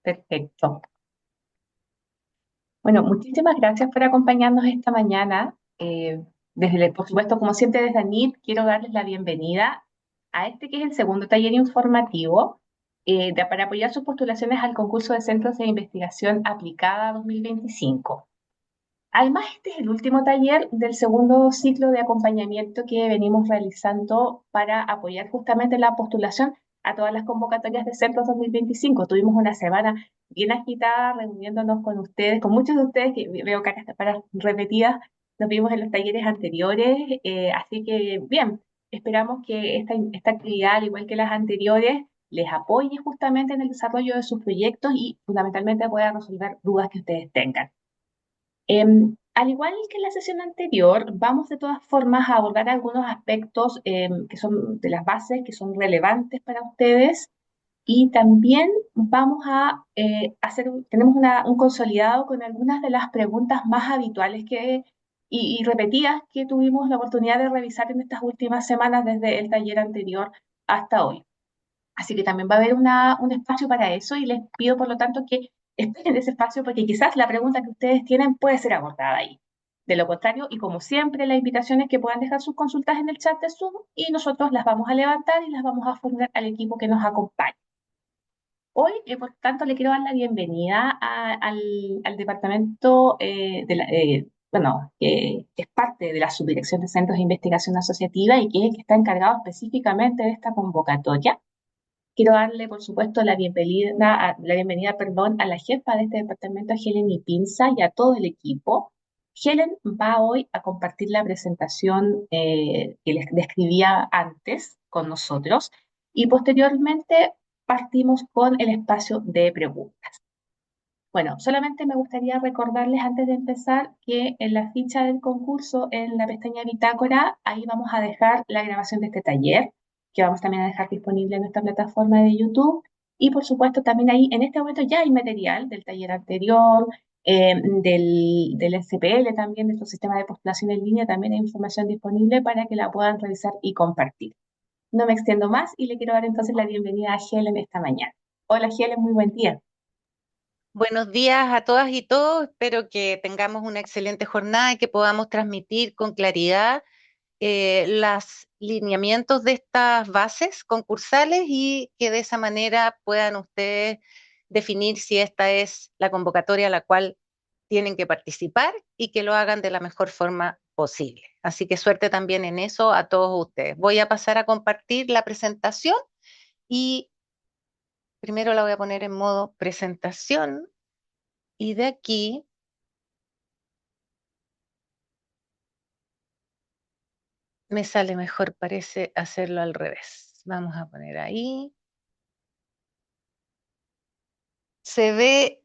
Perfecto. Bueno, muchísimas gracias por acompañarnos esta mañana. Por supuesto, como siempre desde ANIT, quiero darles la bienvenida a este que es el segundo taller informativo para apoyar sus postulaciones al concurso de Centros de Investigación Aplicada 2025. Además, este es el último taller del segundo ciclo de acompañamiento que venimos realizando para apoyar justamente la postulación a todas las convocatorias de Centros 2025. Tuvimos una semana bien agitada reuniéndonos con ustedes, con muchos de ustedes que veo caras repetidas, nos vimos en los talleres anteriores, así que bien, esperamos que esta actividad, al igual que las anteriores, les apoye justamente en el desarrollo de sus proyectos y fundamentalmente pueda resolver dudas que ustedes tengan. Al igual que en la sesión anterior, vamos de todas formas a abordar algunos aspectos que son de las bases, que son relevantes para ustedes, y también vamos a tenemos un consolidado con algunas de las preguntas más habituales y repetidas que tuvimos la oportunidad de revisar en estas últimas semanas desde el taller anterior hasta hoy. Así que también va a haber un espacio para eso y les pido por lo tanto que esperen ese espacio porque quizás la pregunta que ustedes tienen puede ser abordada ahí. De lo contrario, y como siempre, la invitación es que puedan dejar sus consultas en el chat de Zoom y nosotros las vamos a levantar y las vamos a formular al equipo que nos acompaña. Hoy, por tanto, le quiero dar la bienvenida al departamento bueno, que es parte de la Subdirección de Centros de Investigación Asociativa y que es el que está encargado específicamente de esta convocatoria. Quiero darle, por supuesto, la bienvenida, perdón, a la jefa de este departamento, Helen Pinza, y a todo el equipo. Helen va hoy a compartir la presentación que les describía antes con nosotros y posteriormente partimos con el espacio de preguntas. Bueno, solamente me gustaría recordarles antes de empezar que en la ficha del concurso, en la pestaña Bitácora, ahí vamos a dejar la grabación de este taller, que vamos también a dejar disponible en nuestra plataforma de YouTube. Y por supuesto, también ahí, en este momento ya hay material del taller anterior, del SPL también, de nuestro sistema de postulación en línea, también hay información disponible para que la puedan revisar y compartir. No me extiendo más y le quiero dar entonces la bienvenida a Helen esta mañana. Hola Helen, muy buen día. Buenos días a todas y todos. Espero que tengamos una excelente jornada y que podamos transmitir con claridad los lineamientos de estas bases concursales y que de esa manera puedan ustedes definir si esta es la convocatoria a la cual tienen que participar y que lo hagan de la mejor forma posible. Así que suerte también en eso a todos ustedes. Voy a pasar a compartir la presentación y primero la voy a poner en modo presentación y de aquí me sale mejor, parece hacerlo al revés. Vamos a poner ahí. ¿Se ve?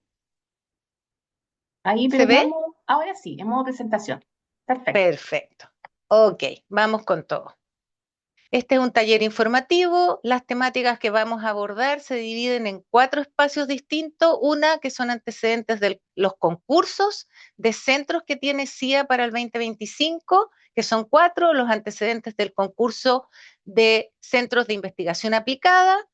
Ahí ¿Se ve? prendamos, ahora sí, en modo presentación. Perfecto. Perfecto. Ok, vamos con todo. Este es un taller informativo. Las temáticas que vamos a abordar se dividen en 4 espacios distintos. Una que son antecedentes de los concursos de centros que tiene CIA para el 2025, que son 4, los antecedentes del concurso de centros de investigación aplicada,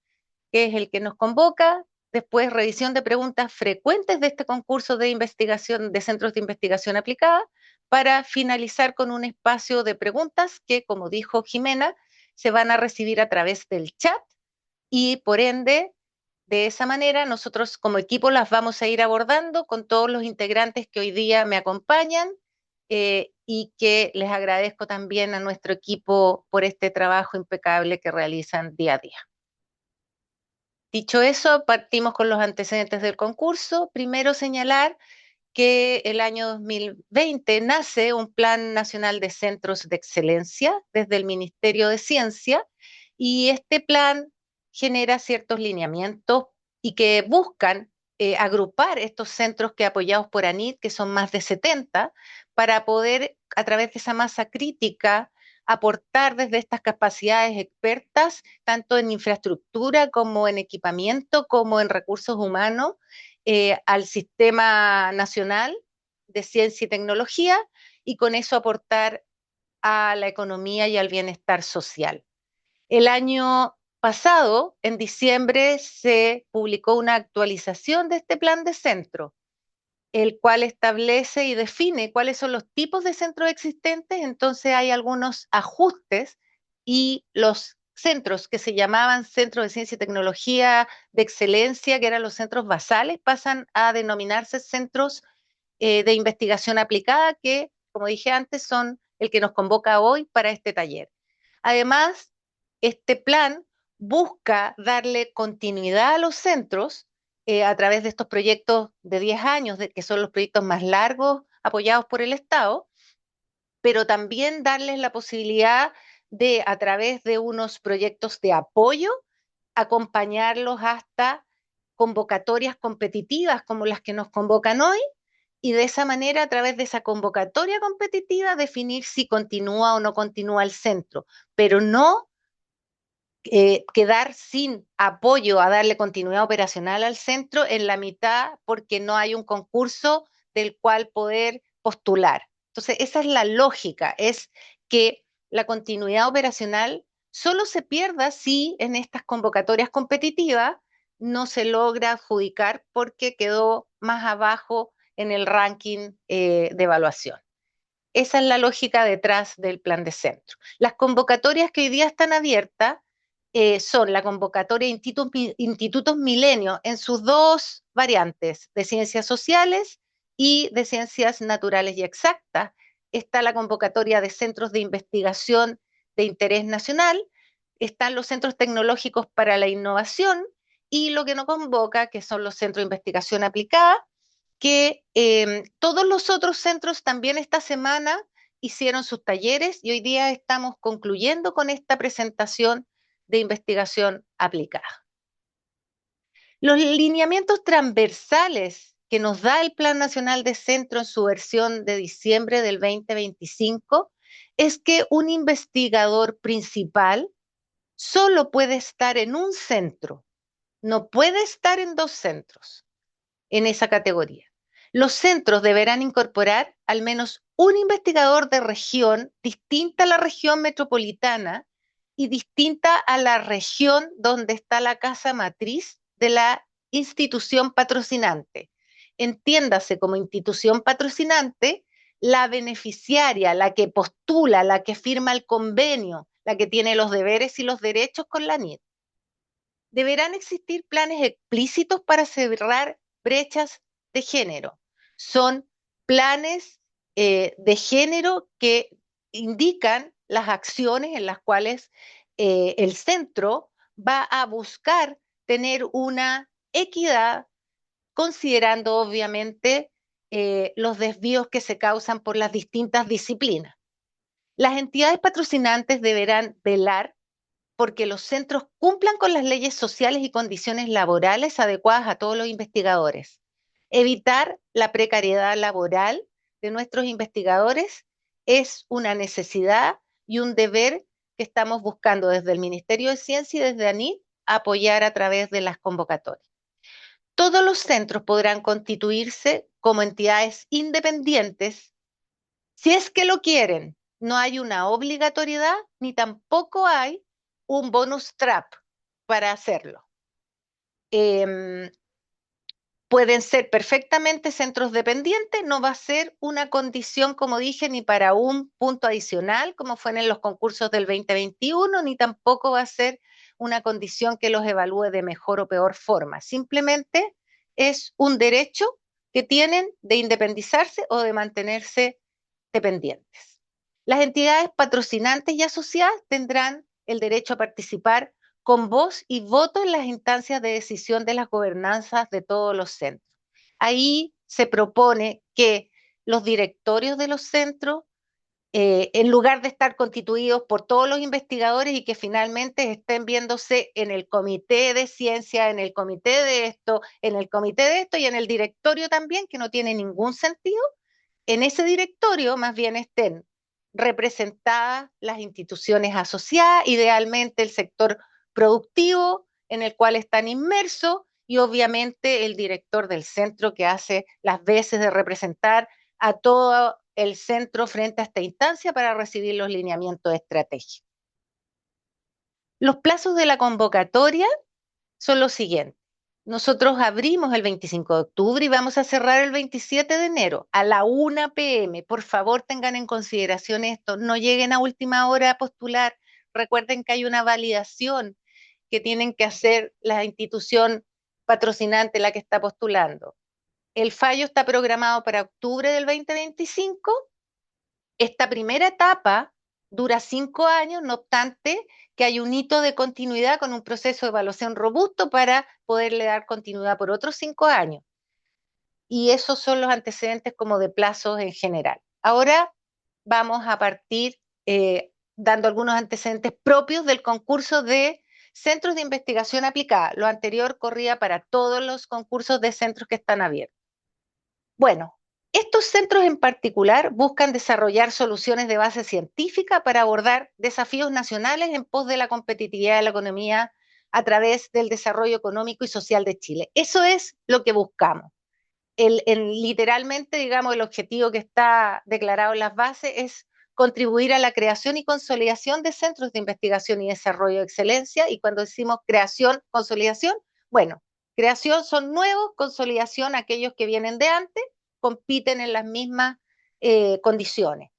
que es el que nos convoca. Después, revisión de preguntas frecuentes de este concurso de investigación de centros de investigación aplicada, para finalizar con un espacio de preguntas que, como dijo Jimena, se van a recibir a través del chat y por ende, de esa manera, nosotros como equipo las vamos a ir abordando con todos los integrantes que hoy día me acompañan y que les agradezco también a nuestro equipo por este trabajo impecable que realizan día a día. Dicho eso, partimos con los antecedentes del concurso. Primero señalar que el año 2020 nace un Plan Nacional de Centros de Excelencia desde el Ministerio de Ciencia y este plan genera ciertos lineamientos y que buscan agrupar estos centros que apoyados por ANIT, que son más de 70, para poder a través de esa masa crítica aportar desde estas capacidades expertas, tanto en infraestructura como en equipamiento, como en recursos humanos, al sistema nacional de ciencia y tecnología y con eso aportar a la economía y al bienestar social. El año pasado, en diciembre, se publicó una actualización de este plan de centro, el cual establece y define cuáles son los tipos de centros existentes. Entonces hay algunos ajustes y los centros que se llamaban centros de ciencia y tecnología de excelencia, que eran los centros basales, pasan a denominarse centros de investigación aplicada, que, como dije antes, son el que nos convoca hoy para este taller. Además, este plan busca darle continuidad a los centros a través de estos proyectos de 10 años, que son los proyectos más largos apoyados por el Estado, pero también darles la posibilidad de, a través de unos proyectos de apoyo, acompañarlos hasta convocatorias competitivas como las que nos convocan hoy, y de esa manera, a través de esa convocatoria competitiva, definir si continúa o no continúa el centro, pero no quedar sin apoyo a darle continuidad operacional al centro en la mitad porque no hay un concurso del cual poder postular. Entonces, esa es la lógica, es que la continuidad operacional solo se pierda si en estas convocatorias competitivas no se logra adjudicar porque quedó más abajo en el ranking de evaluación. Esa es la lógica detrás del plan de centro. Las convocatorias que hoy día están abiertas son la convocatoria Institutos Milenio en sus dos variantes, de ciencias sociales y de ciencias naturales y exactas. Está la convocatoria de centros de investigación de interés nacional, están los centros tecnológicos para la innovación y lo que no convoca, que son los centros de investigación aplicada, que todos los otros centros también esta semana hicieron sus talleres y hoy día estamos concluyendo con esta presentación de investigación aplicada. Los lineamientos transversales que nos da el Plan Nacional de Centro en su versión de diciembre del 2025 es que un investigador principal solo puede estar en un centro, no puede estar en dos centros en esa categoría. Los centros deberán incorporar al menos un investigador de región distinta a la región metropolitana y distinta a la región donde está la casa matriz de la institución patrocinante. Entiéndase como institución patrocinante la beneficiaria, la que postula, la que firma el convenio, la que tiene los deberes y los derechos con la NID. Deberán existir planes explícitos para cerrar brechas de género. Son planes de género que indican las acciones en las cuales el centro va a buscar tener una equidad, considerando obviamente los desvíos que se causan por las distintas disciplinas. Las entidades patrocinantes deberán velar porque los centros cumplan con las leyes sociales y condiciones laborales adecuadas a todos los investigadores. Evitar la precariedad laboral de nuestros investigadores es una necesidad y un deber que estamos buscando desde el Ministerio de Ciencia y desde ANID apoyar a través de las convocatorias. Todos los centros podrán constituirse como entidades independientes si es que lo quieren. No hay una obligatoriedad ni tampoco hay un bonus trap para hacerlo. Pueden ser perfectamente centros dependientes, no va a ser una condición, como dije, ni para un punto adicional, como fue en los concursos del 2021, ni tampoco va a ser una condición que los evalúe de mejor o peor forma. Simplemente es un derecho que tienen de independizarse o de mantenerse dependientes. Las entidades patrocinantes y asociadas tendrán el derecho a participar con voz y voto en las instancias de decisión de las gobernanzas de todos los centros. Ahí se propone que los directorios de los centros, en lugar de estar constituidos por todos los investigadores y que finalmente estén viéndose en el comité de ciencia, en el comité de esto, en el comité de esto y en el directorio también, que no tiene ningún sentido, en ese directorio más bien estén representadas las instituciones asociadas, idealmente el sector productivo en el cual están inmersos y obviamente el director del centro que hace las veces de representar a todo el centro frente a esta instancia para recibir los lineamientos estratégicos. Los plazos de la convocatoria son los siguientes. Nosotros abrimos el 25 de octubre y vamos a cerrar el 27 de enero a la 1 p.m. Por favor, tengan en consideración esto. No lleguen a última hora a postular. Recuerden que hay una validación que tienen que hacer la institución patrocinante, la que está postulando. El fallo está programado para octubre del 2025. Esta primera etapa dura 5 años, no obstante que hay un hito de continuidad con un proceso de evaluación robusto para poderle dar continuidad por otros 5 años. Y esos son los antecedentes como de plazos en general. Ahora vamos a partir dando algunos antecedentes propios del concurso de centros de investigación aplicada. Lo anterior corría para todos los concursos de centros que están abiertos. Bueno, estos centros en particular buscan desarrollar soluciones de base científica para abordar desafíos nacionales en pos de la competitividad de la economía a través del desarrollo económico y social de Chile. Eso es lo que buscamos. Literalmente, digamos, el objetivo que está declarado en las bases es contribuir a la creación y consolidación de centros de investigación y desarrollo de excelencia. Y cuando decimos creación, consolidación, bueno, creación son nuevos, consolidación aquellos que vienen de antes, compiten en las mismas condiciones.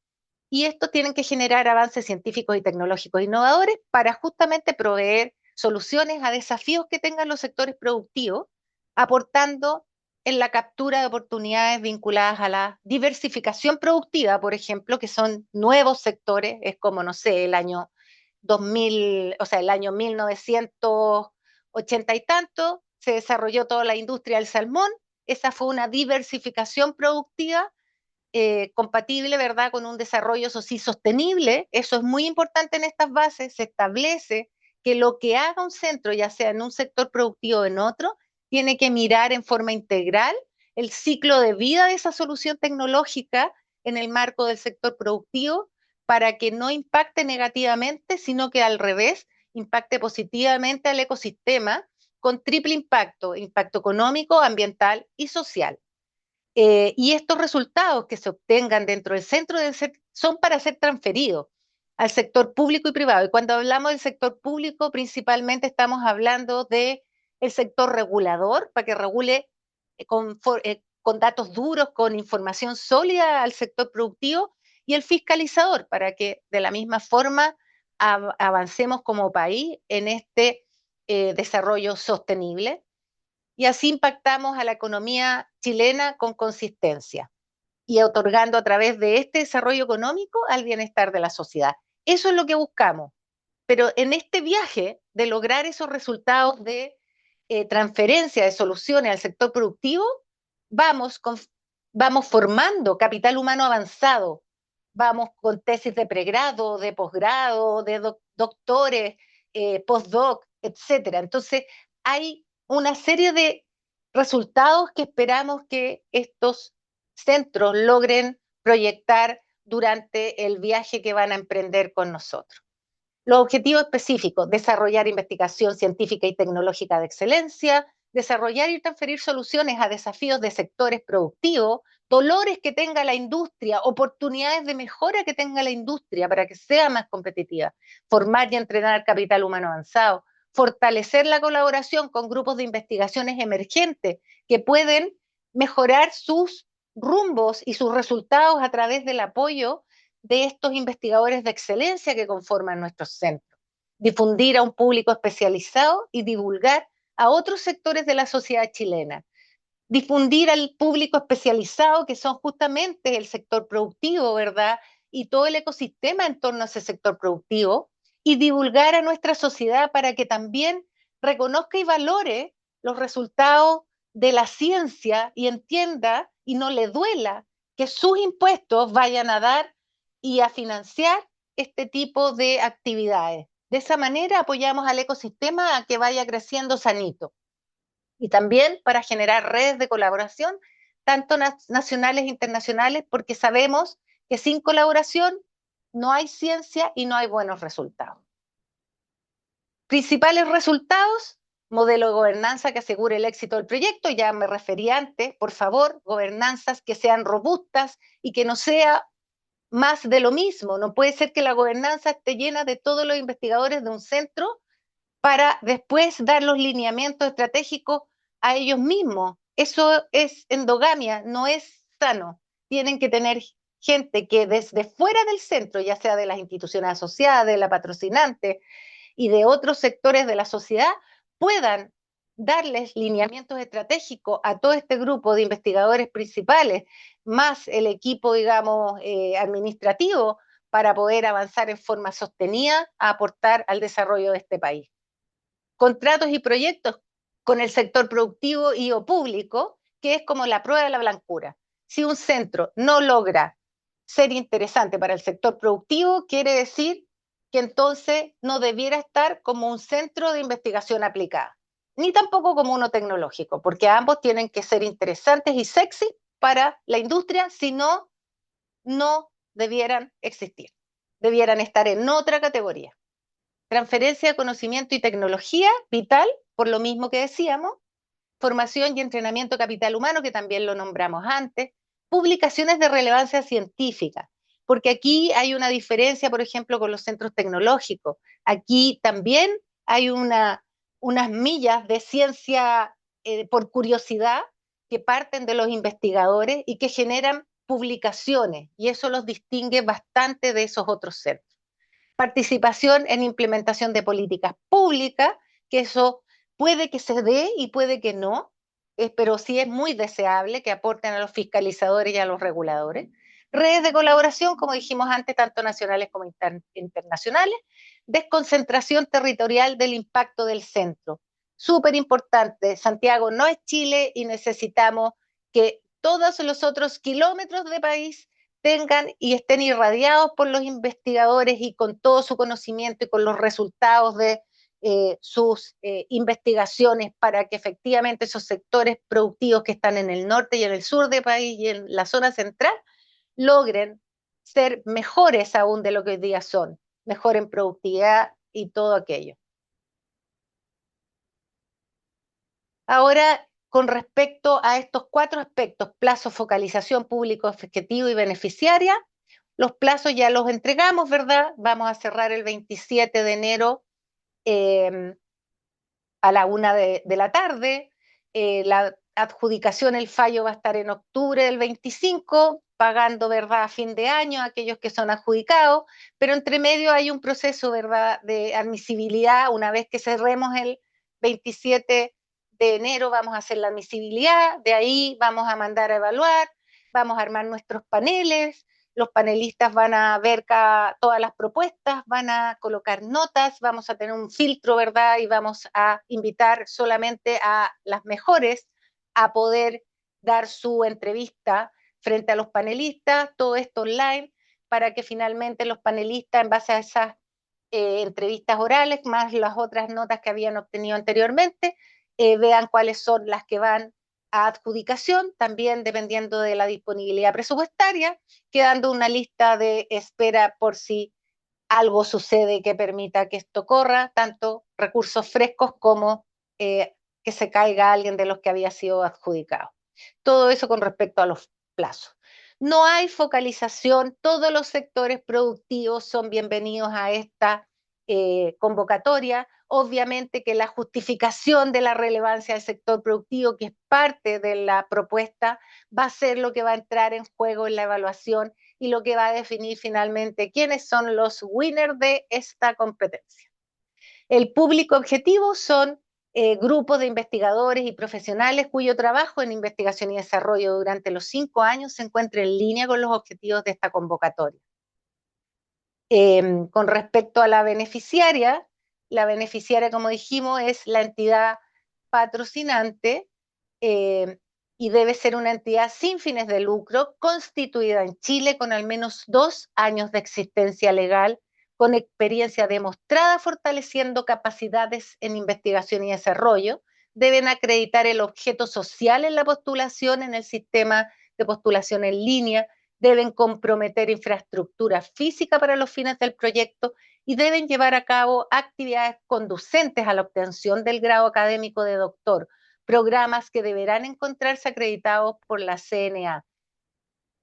Y esto tienen que generar avances científicos y tecnológicos innovadores para justamente proveer soluciones a desafíos que tengan los sectores productivos, aportando en la captura de oportunidades vinculadas a la diversificación productiva, por ejemplo, que son nuevos sectores, es como, no sé, el año 2000, o sea, el año 1980 y tanto, se desarrolló toda la industria del salmón, esa fue una diversificación productiva compatible, ¿verdad?, con un desarrollo eso sí sostenible. Eso es muy importante en estas bases. Se establece que lo que haga un centro, ya sea en un sector productivo o en otro, tiene que mirar en forma integral el ciclo de vida de esa solución tecnológica en el marco del sector productivo para que no impacte negativamente, sino que al revés, impacte positivamente al ecosistema con triple impacto, impacto económico, ambiental y social. Y estos resultados que se obtengan dentro del centro son para ser transferidos al sector público y privado. Y cuando hablamos del sector público, principalmente estamos hablando del sector regulador, para que regule con datos duros, con información sólida al sector productivo, y el fiscalizador, para que de la misma forma avancemos como país en este desarrollo sostenible y así impactamos a la economía chilena con consistencia y otorgando a través de este desarrollo económico al bienestar de la sociedad. Eso es lo que buscamos. Pero en este viaje de lograr esos resultados de transferencia de soluciones al sector productivo, vamos, con, vamos formando capital humano avanzado, vamos con tesis de pregrado, de posgrado, de doctores, postdoc, etcétera. Entonces, hay una serie de resultados que esperamos que estos centros logren proyectar durante el viaje que van a emprender con nosotros. Los objetivos específicos: desarrollar investigación científica y tecnológica de excelencia, desarrollar y transferir soluciones a desafíos de sectores productivos, dolores que tenga la industria, oportunidades de mejora que tenga la industria para que sea más competitiva, formar y entrenar capital humano avanzado, fortalecer la colaboración con grupos de investigaciones emergentes que pueden mejorar sus rumbos y sus resultados a través del apoyo de estos investigadores de excelencia que conforman nuestros centros, difundir a un público especializado y divulgar a otros sectores de la sociedad chilena, difundir al público especializado que son justamente el sector productivo, ¿verdad? Y todo el ecosistema en torno a ese sector productivo y divulgar a nuestra sociedad para que también reconozca y valore los resultados de la ciencia y entienda y no le duela que sus impuestos vayan a dar y a financiar este tipo de actividades. De esa manera apoyamos al ecosistema a que vaya creciendo sanito. Y también para generar redes de colaboración, tanto nacionales e internacionales, porque sabemos que sin colaboración no hay ciencia y no hay buenos resultados. Principales resultados: modelo de gobernanza que asegure el éxito del proyecto, ya me referí antes, por favor, gobernanzas que sean robustas y que no sea más de lo mismo. No puede ser que la gobernanza esté llena de todos los investigadores de un centro para después dar los lineamientos estratégicos a ellos mismos. Eso es endogamia, no es sano. Tienen que tener gente que desde fuera del centro, ya sea de las instituciones asociadas, de la patrocinante y de otros sectores de la sociedad, puedan darles lineamientos estratégicos a todo este grupo de investigadores principales, más el equipo, digamos, administrativo, para poder avanzar en forma sostenida a aportar al desarrollo de este país. Contratos y proyectos con el sector productivo y o público, que es como la prueba de la blancura. Si un centro no logra ser interesante para el sector productivo, quiere decir que entonces no debiera estar como un centro de investigación aplicada, ni tampoco como uno tecnológico, porque ambos tienen que ser interesantes y sexy para la industria, si no, no debieran existir, debieran estar en otra categoría. Transferencia de conocimiento y tecnología, vital, por lo mismo que decíamos, formación y entrenamiento capital humano, que también lo nombramos antes, publicaciones de relevancia científica, porque aquí hay una diferencia, por ejemplo, con los centros tecnológicos. Aquí también hay unas millas de ciencia por curiosidad que parten de los investigadores y que generan publicaciones, y eso los distingue bastante de esos otros centros. Participación en implementación de políticas públicas, que eso puede que se dé y puede que no, pero sí es muy deseable que aporten a los fiscalizadores y a los reguladores. Redes de colaboración, como dijimos antes, tanto nacionales como internacionales. Desconcentración territorial del impacto del centro. Súper importante, Santiago no es Chile y necesitamos que todos los otros kilómetros de país tengan y estén irradiados por los investigadores y con todo su conocimiento y con los resultados de sus investigaciones para que efectivamente esos sectores productivos que están en el norte y en el sur del país y en la zona central logren ser mejores aún de lo que hoy día son, mejor en productividad y todo aquello. Ahora, con respecto a estos 4 aspectos, plazo, focalización, público, objetivo y beneficiaria, los plazos ya los entregamos, ¿verdad? Vamos a cerrar el 27 de enero eh, a la 1 de la tarde. La adjudicación, el fallo va a estar en octubre del 25, pagando, ¿verdad?, a fin de año a aquellos que son adjudicados, pero entre medio hay un proceso, ¿verdad?, de admisibilidad. Una vez que cerremos el 27 de enero, vamos a hacer la admisibilidad, de ahí vamos a mandar a evaluar, vamos a armar nuestros paneles, los panelistas van a ver todas las propuestas, van a colocar notas, vamos a tener un filtro, ¿verdad? Y vamos a invitar solamente a las mejores a poder dar su entrevista frente a los panelistas, todo esto online, para que finalmente los panelistas, en base a esas entrevistas orales, más las otras notas que habían obtenido anteriormente, vean cuáles son las que van a adjudicación, también dependiendo de la disponibilidad presupuestaria, quedando una lista de espera por si algo sucede que permita que esto corra, tanto recursos frescos como que se caiga alguien de los que había sido adjudicado. Todo eso con respecto a los plazos. No hay focalización, todos los sectores productivos son bienvenidos a esta convocatoria. Obviamente que la justificación de la relevancia del sector productivo, que es parte de la propuesta, va a ser lo que va a entrar en juego en la evaluación y lo que va a definir finalmente quiénes son los winners de esta competencia. El público objetivo son grupos de investigadores y profesionales cuyo trabajo en investigación y desarrollo durante los 5 años se encuentra en línea con los objetivos de esta convocatoria. Con respecto a la beneficiaria, como dijimos, es la entidad patrocinante y debe ser una entidad sin fines de lucro, constituida en Chile con al menos 2 años de existencia legal, con experiencia demostrada fortaleciendo capacidades en investigación y desarrollo. Deben acreditar el objeto social en la postulación en el sistema de postulación en línea, deben comprometer infraestructura física para los fines del proyecto y deben llevar a cabo actividades conducentes a la obtención del grado académico de doctor, programas que deberán encontrarse acreditados por la CNA.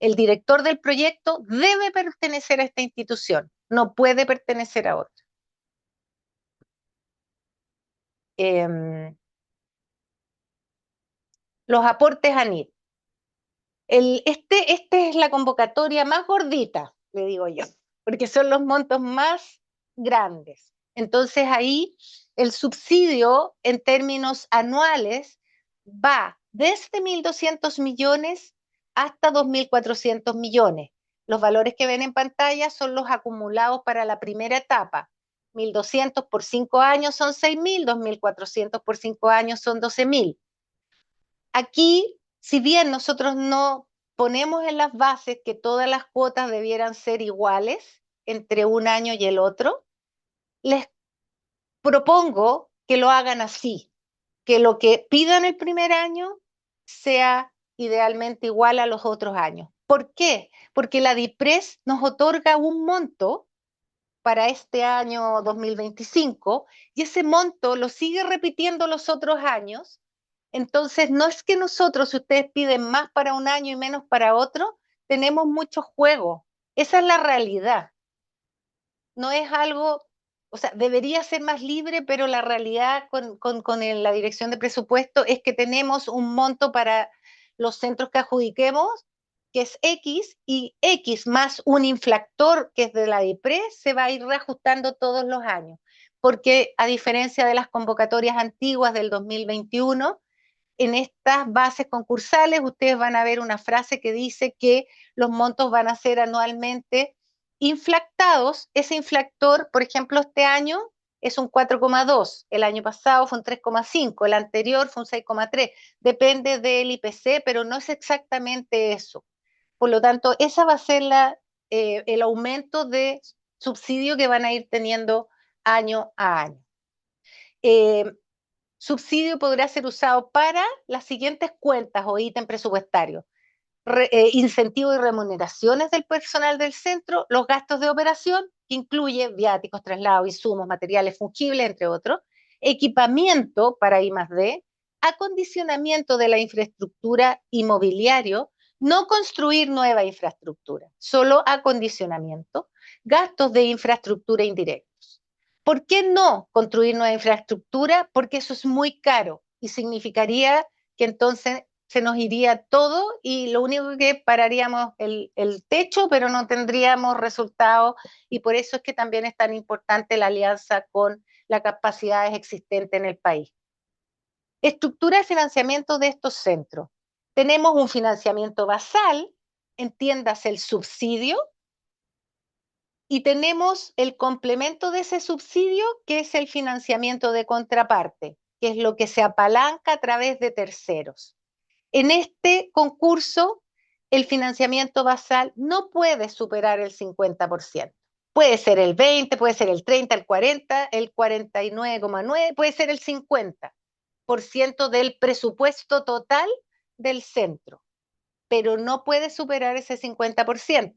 El director del proyecto debe pertenecer a esta institución, no puede pertenecer a otra. em, los aportes a NIT. Este es la convocatoria más gordita, le digo yo, porque son los montos más grandes. Entonces ahí el subsidio en términos anuales va desde 1.200 millones hasta 2.400 millones. Los valores que ven en pantalla son los acumulados para la primera etapa. 1.200 por 5 años son 6.000, 2.400 por 5 años son 12.000. Aquí, si bien nosotros no ponemos en las bases que todas las cuotas debieran ser iguales entre un año y el otro, les propongo que lo hagan así, que lo que pidan el primer año sea idealmente igual a los otros años. ¿Por qué? Porque la DIPRES nos otorga un monto para este año 2025 y ese monto lo sigue repitiendo los otros años. Entonces, no es que nosotros, si ustedes piden más para un año y menos para otro, tenemos mucho juego. Esa es la realidad. No es algo, o sea, debería ser más libre, pero la realidad la dirección de presupuesto es que tenemos un monto para los centros que adjudiquemos, que es X, y X más un infractor que es de la DIPRE, se va a ir reajustando todos los años. Porque a diferencia de las convocatorias antiguas del 2021, en estas bases concursales ustedes van a ver una frase que dice que los montos van a ser anualmente inflactados. Ese inflactor, por ejemplo, este año es un 4,2, el año pasado fue un 3,5, el anterior fue un 6,3, depende del IPC, pero no es exactamente eso. Por lo tanto, esa va a ser el aumento de subsidio que van a ir teniendo año a año. Eh, Subsidio podrá ser usado para las siguientes cuentas o ítem presupuestarios. Incentivo y remuneraciones del personal del centro, los gastos de operación, que incluye viáticos, traslados, insumos, materiales fungibles, entre otros, equipamiento para I+D, acondicionamiento de la infraestructura inmobiliario, no construir nueva infraestructura, solo acondicionamiento, gastos de infraestructura indirecta. ¿Por qué no construir nueva infraestructura? Porque eso es muy caro y significaría que entonces se nos iría todo y lo único que pararíamos el techo, pero no tendríamos resultados y por eso es que también es tan importante la alianza con las capacidades existentes en el país. Estructura de financiamiento de estos centros. Tenemos un financiamiento basal, entiéndase el subsidio, y tenemos el complemento de ese subsidio, que es el financiamiento de contraparte, que es lo que se apalanca a través de terceros. En este concurso, el financiamiento basal no puede superar el 50%. Puede ser el 20, puede ser el 30, el 40, el 49,9, puede ser el 50% del presupuesto total del centro, pero no puede superar ese 50%.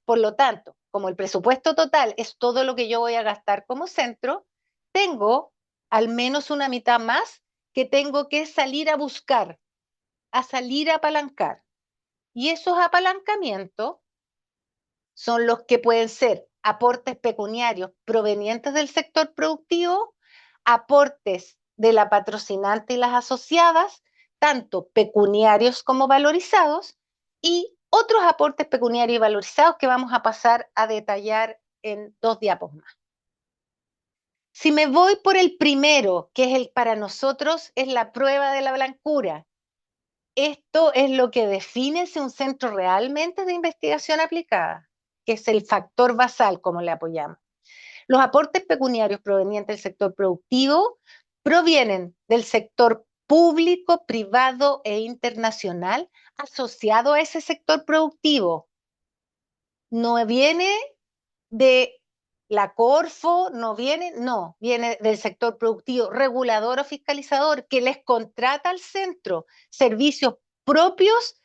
Por lo tanto, como el presupuesto total es todo lo que yo voy a gastar como centro, tengo al menos una mitad más que tengo que salir a buscar, a salir a apalancar. Y esos apalancamientos son los que pueden ser aportes pecuniarios provenientes del sector productivo, aportes de la patrocinante y las asociadas, tanto pecuniarios como valorizados, y otros aportes pecuniarios y valorizados que vamos a pasar a detallar en 2 diapos más. Si me voy por el primero, que es el para nosotros, es la prueba de la blancura. Esto es lo que define si un centro realmente de investigación aplicada, que es el factor basal, como le apoyamos. Los aportes pecuniarios provenientes del sector productivo provienen del sector público, privado e internacional asociado a ese sector productivo. No viene de la Corfo, no, viene del sector productivo, regulador o fiscalizador, que les contrata al centro servicios propios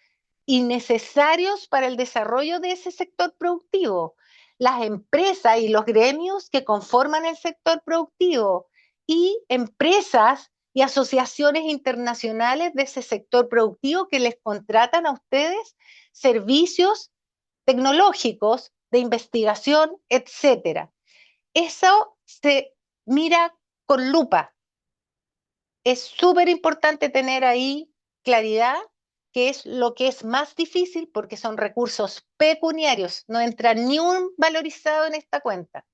y necesarios para el desarrollo de ese sector productivo. Las empresas y los gremios que conforman el sector productivo y empresas y asociaciones internacionales de ese sector productivo que les contratan a ustedes servicios tecnológicos de investigación, etcétera. Eso se mira con lupa es súper importante tener ahí claridad, que es lo que es más difícil porque son recursos pecuniarios, no entra ni un valorizado en esta cuenta.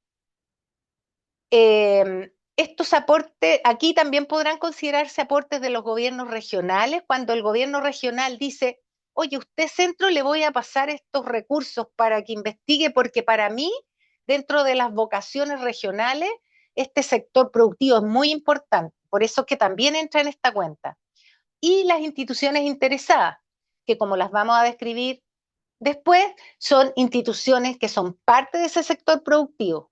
Estos aportes, aquí también podrán considerarse aportes de los gobiernos regionales, cuando el gobierno regional dice, oye, usted centro le voy a pasar estos recursos para que investigue, porque para mí, dentro de las vocaciones regionales, este sector productivo es muy importante, por eso que también entra en esta cuenta. Y las instituciones interesadas, que como las vamos a describir después, son instituciones que son parte de ese sector productivo.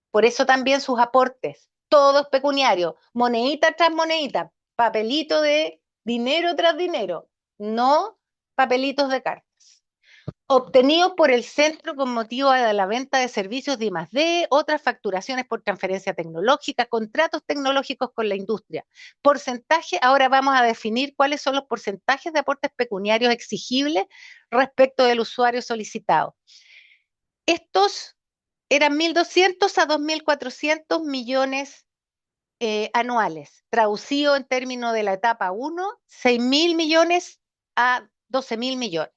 Por eso también sus aportes, todos pecuniarios, monedita tras monedita, papelito de dinero tras dinero, no papelitos de cartas. Obtenidos por el centro con motivo de la venta de servicios de I+D, otras facturaciones por transferencia tecnológica, contratos tecnológicos con la industria. Porcentaje, ahora vamos a definir cuáles son los porcentajes de aportes pecuniarios exigibles respecto del usuario solicitado. Estos eran 1.200 a 2.400 millones anuales, traducido en términos de la etapa 1, 6.000 millones a 12.000 millones.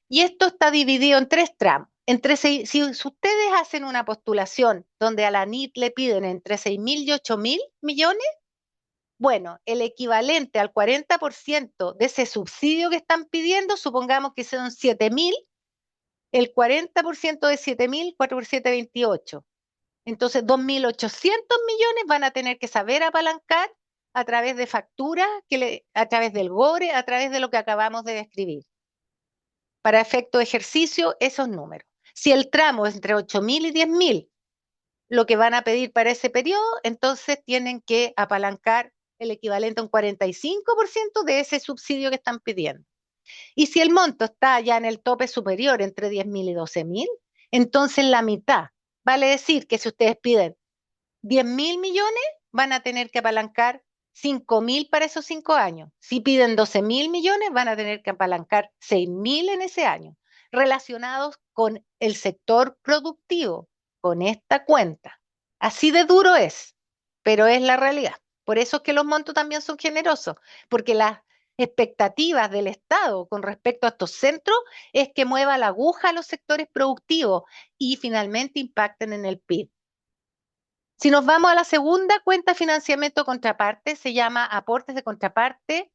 Y esto está dividido en tres tramos. Si ustedes hacen una postulación donde a la NIT le piden entre 6.000 y 8.000 millones, bueno, el equivalente al 40% de ese subsidio que están pidiendo, supongamos que son 7.000, el 40% de 7.000, 4 por 7, 28. Entonces, 2.800 millones van a tener que saber apalancar a través de facturas, a través del GORE, a través de lo que acabamos de describir. Para efecto de ejercicio, esos números. Si el tramo es entre 8.000 y 10.000, lo que van a pedir para ese periodo, entonces tienen que apalancar el equivalente a un 45% de ese subsidio que están pidiendo. Y si el monto está ya en el tope superior, entre 10.000 y 12.000, entonces la mitad. Vale decir que si ustedes piden 10.000 millones, van a tener que apalancar 5.000 para esos 5 años. Si piden 12.000 millones, van a tener que apalancar 6.000 en ese año, relacionados con el sector productivo, con esta cuenta. Así de duro es, pero es la realidad. Por eso es que los montos también son generosos, porque las expectativas del Estado con respecto a estos centros es que mueva la aguja a los sectores productivos y finalmente impacten en el PIB. Si nos vamos a la segunda cuenta de financiamiento contraparte, se llama aportes de contraparte,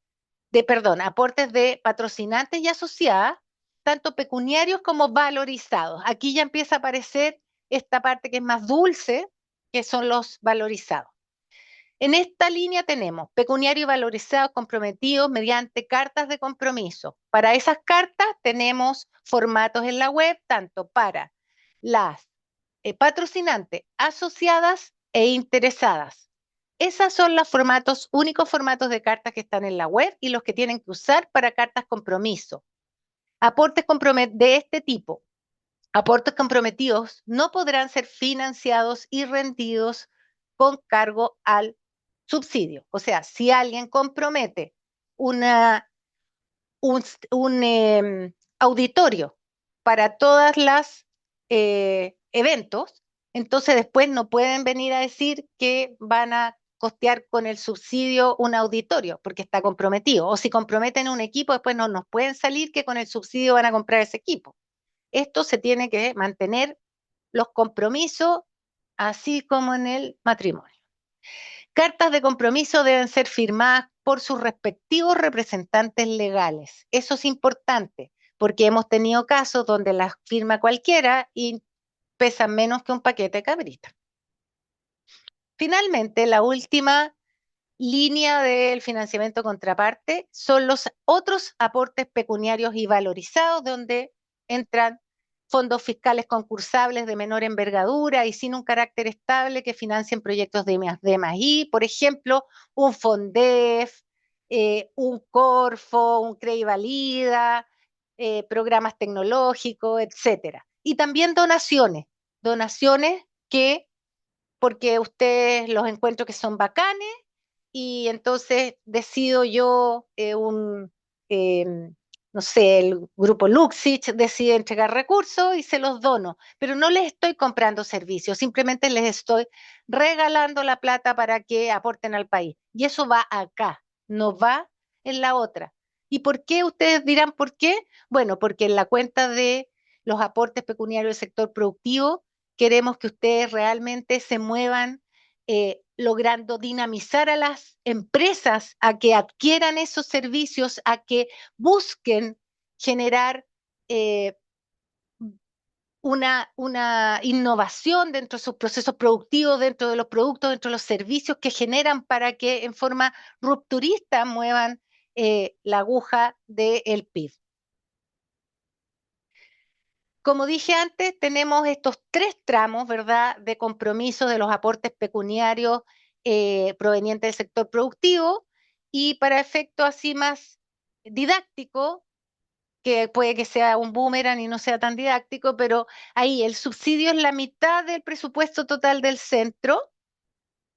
aportes de patrocinantes y asociadas, tanto pecuniarios como valorizados. Aquí ya empieza a aparecer esta parte que es más dulce, que son los valorizados. En esta línea tenemos pecuniarios y valorizados comprometidos mediante cartas de compromiso. Para esas cartas tenemos formatos en la web, tanto para las patrocinantes, asociadas e interesadas. Esos son los únicos formatos de cartas que están en la web y los que tienen que usar para cartas compromiso. Aportes de este tipo, aportes comprometidos, no podrán ser financiados y rendidos con cargo al subsidio. O sea, si alguien compromete una, un auditorio para todas las eventos, entonces después no pueden venir a decir que van a costear con el subsidio un auditorio, porque está comprometido. O si comprometen un equipo, después no nos pueden salir que con el subsidio van a comprar ese equipo. Esto se tiene que mantener los compromisos, así como en el matrimonio. Cartas de compromiso deben ser firmadas por sus respectivos representantes legales. Eso es importante, porque hemos tenido casos donde las firma cualquiera y pesan menos que un paquete de cabrita. Finalmente, la última línea del financiamiento contraparte son los otros aportes pecuniarios y valorizados, donde entran fondos fiscales concursables de menor envergadura y sin un carácter estable que financien proyectos de D+I, por ejemplo, un FONDEF, un Corfo, un CREIvalida, programas tecnológicos, etcétera. Y también donaciones que, porque ustedes los encuentro que son bacanes, y entonces decido yo eh, no sé, el grupo Luxich decide entregar recursos y se los dono, pero no les estoy comprando servicios, simplemente les estoy regalando la plata para que aporten al país. Y eso va acá, no va en la otra. ¿Y por qué? Ustedes dirán, ¿por qué? Bueno, porque en la cuenta de los aportes pecuniarios del sector productivo queremos que ustedes realmente se muevan logrando dinamizar a las empresas a que adquieran esos servicios, a que busquen generar eh, una innovación dentro de sus procesos productivos, dentro de los productos, dentro de los servicios que generan para que en forma rupturista muevan la aguja del PIB. Como dije antes, tenemos estos tres tramos, ¿verdad?, de compromiso de los aportes pecuniarios provenientes del sector productivo y para efecto así más didáctico, que puede que sea un boomerang y no sea tan didáctico, pero ahí el subsidio es la mitad del presupuesto total del centro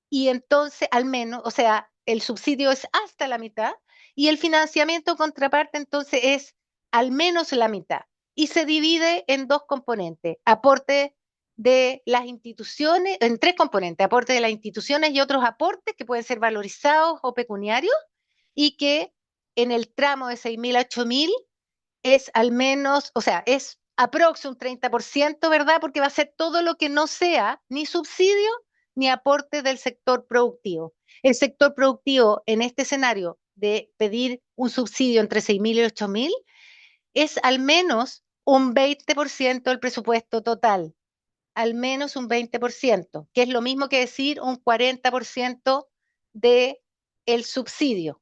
y entonces al menos, o sea, el subsidio es hasta la mitad y el financiamiento contraparte entonces es al menos la mitad y se divide en dos componentes, aporte de las instituciones, en tres componentes, aporte de las instituciones y otros aportes que pueden ser valorizados o pecuniarios y que en el tramo de 6.000 a 8.000 es al menos, o sea, es aprox un 30%, ¿verdad? Porque va a ser todo lo que no sea ni subsidio ni aporte del sector productivo. El sector productivo en este escenario de pedir un subsidio entre 6.000 y 8.000 es al menos un 20% del presupuesto total, al menos un 20%, que es lo mismo que decir un 40% del subsidio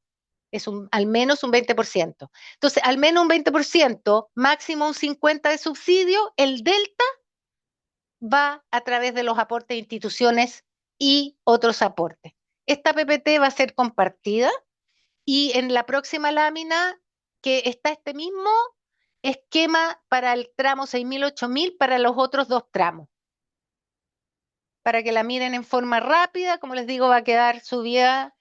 es al menos un 20%. Entonces, al menos un 20%, máximo un 50% de subsidio, el delta va a través de los aportes de instituciones y otros aportes. Esta PPT va a ser compartida y en la próxima lámina que está este mismo esquema para el tramo 6.000, 8.000 para los otros dos tramos. Para que la miren en forma rápida, como les digo, va a quedar subida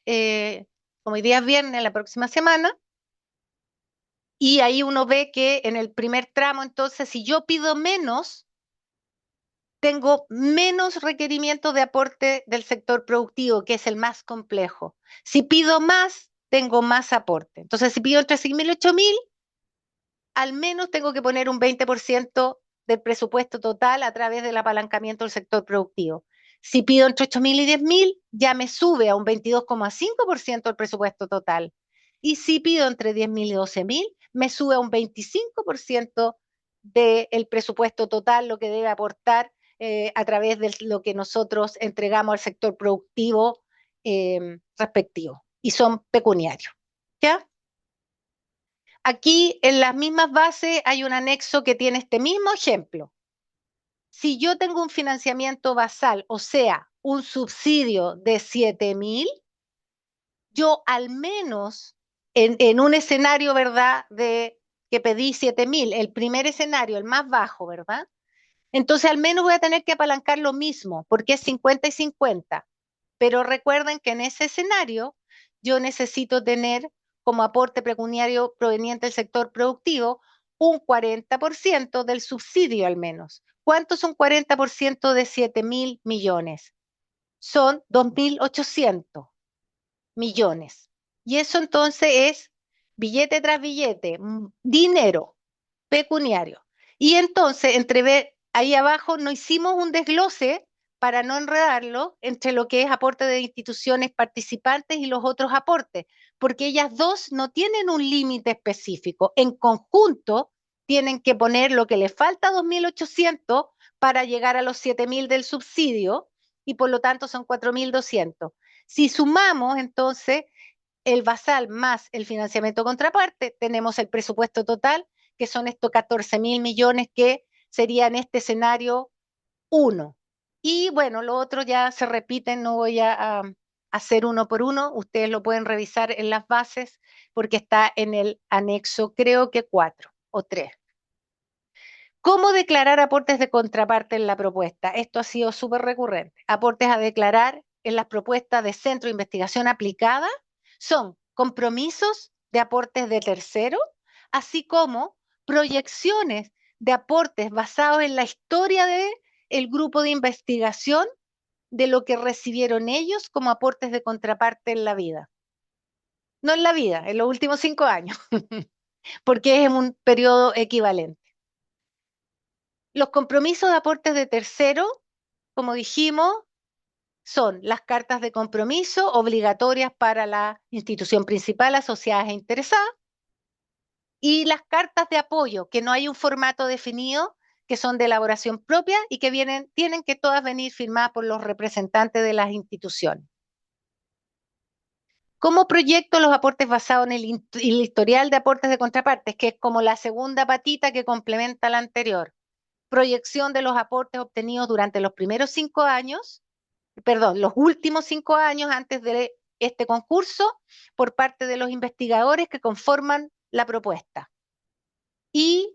como hoy día es viernes, la próxima semana. Y ahí uno ve que en el primer tramo, entonces, si yo pido menos, tengo menos requerimientos de aporte del sector productivo, que es el más complejo. Si pido más, tengo más aporte. Entonces, si pido entre 6.000 y 8.000, al menos tengo que poner un 20% del presupuesto total a través del apalancamiento del sector productivo. Si pido entre 8.000 y 10.000, ya me sube a un 22,5% del presupuesto total. Y si pido entre 10.000 y 12.000, me sube a un 25% del presupuesto total, lo que debe aportar a través de lo que nosotros entregamos al sector productivo respectivo. Y son pecuniarios. ¿Ya? Aquí en las mismas bases hay un anexo que tiene este mismo ejemplo. Si yo tengo un financiamiento basal, o sea, un subsidio de 7.000, yo al menos en un escenario, ¿verdad? De que pedí 7.000, el primer escenario, el más bajo, ¿verdad? Entonces al menos voy a tener que apalancar lo mismo, porque es 50 y 50. Pero recuerden que en ese escenario yo necesito tener como aporte pecuniario proveniente del sector productivo un 40% del subsidio al menos. ¿Cuánto es un 40% de 7.000 millones? Son 2.800 millones. Y eso entonces es billete tras billete, dinero pecuniario. Y entonces, ahí abajo no hicimos un desglose para no enredarlo entre lo que es aporte de instituciones participantes y los otros aportes, porque ellas dos no tienen un límite específico. En conjunto, tienen que poner lo que les falta 2.800 para llegar a los 7.000 del subsidio y por lo tanto son 4.200. Si sumamos entonces el basal más el financiamiento contraparte, tenemos el presupuesto total, que son estos 14.000 millones que serían este escenario 1. Y bueno, lo otro ya se repiten, no voy a hacer uno por uno, ustedes lo pueden revisar en las bases porque está en el anexo, creo que 4 o 3. ¿Cómo declarar aportes de contraparte en la propuesta? Esto ha sido súper recurrente. Aportes a declarar en las propuestas de Centro de Investigación Aplicada son compromisos de aportes de tercero, así como proyecciones de aportes basados en la historia del grupo de investigación, de lo que recibieron ellos como aportes de contraparte en la vida. No en la vida, en los últimos 5 años, porque es un periodo equivalente. Los compromisos de aportes de tercero, como dijimos, son las cartas de compromiso obligatorias para la institución principal, asociadas e interesadas, y las cartas de apoyo, que no hay un formato definido, que son de elaboración propia y que tienen que todas venir firmadas por los representantes de las instituciones. ¿Cómo proyecto los aportes basados en el historial de aportes de contrapartes, que es como la segunda patita que complementa la anterior? Proyección de los aportes obtenidos durante los primeros 5 años, perdón, los últimos 5 años antes de este concurso por parte de los investigadores que conforman la propuesta. Y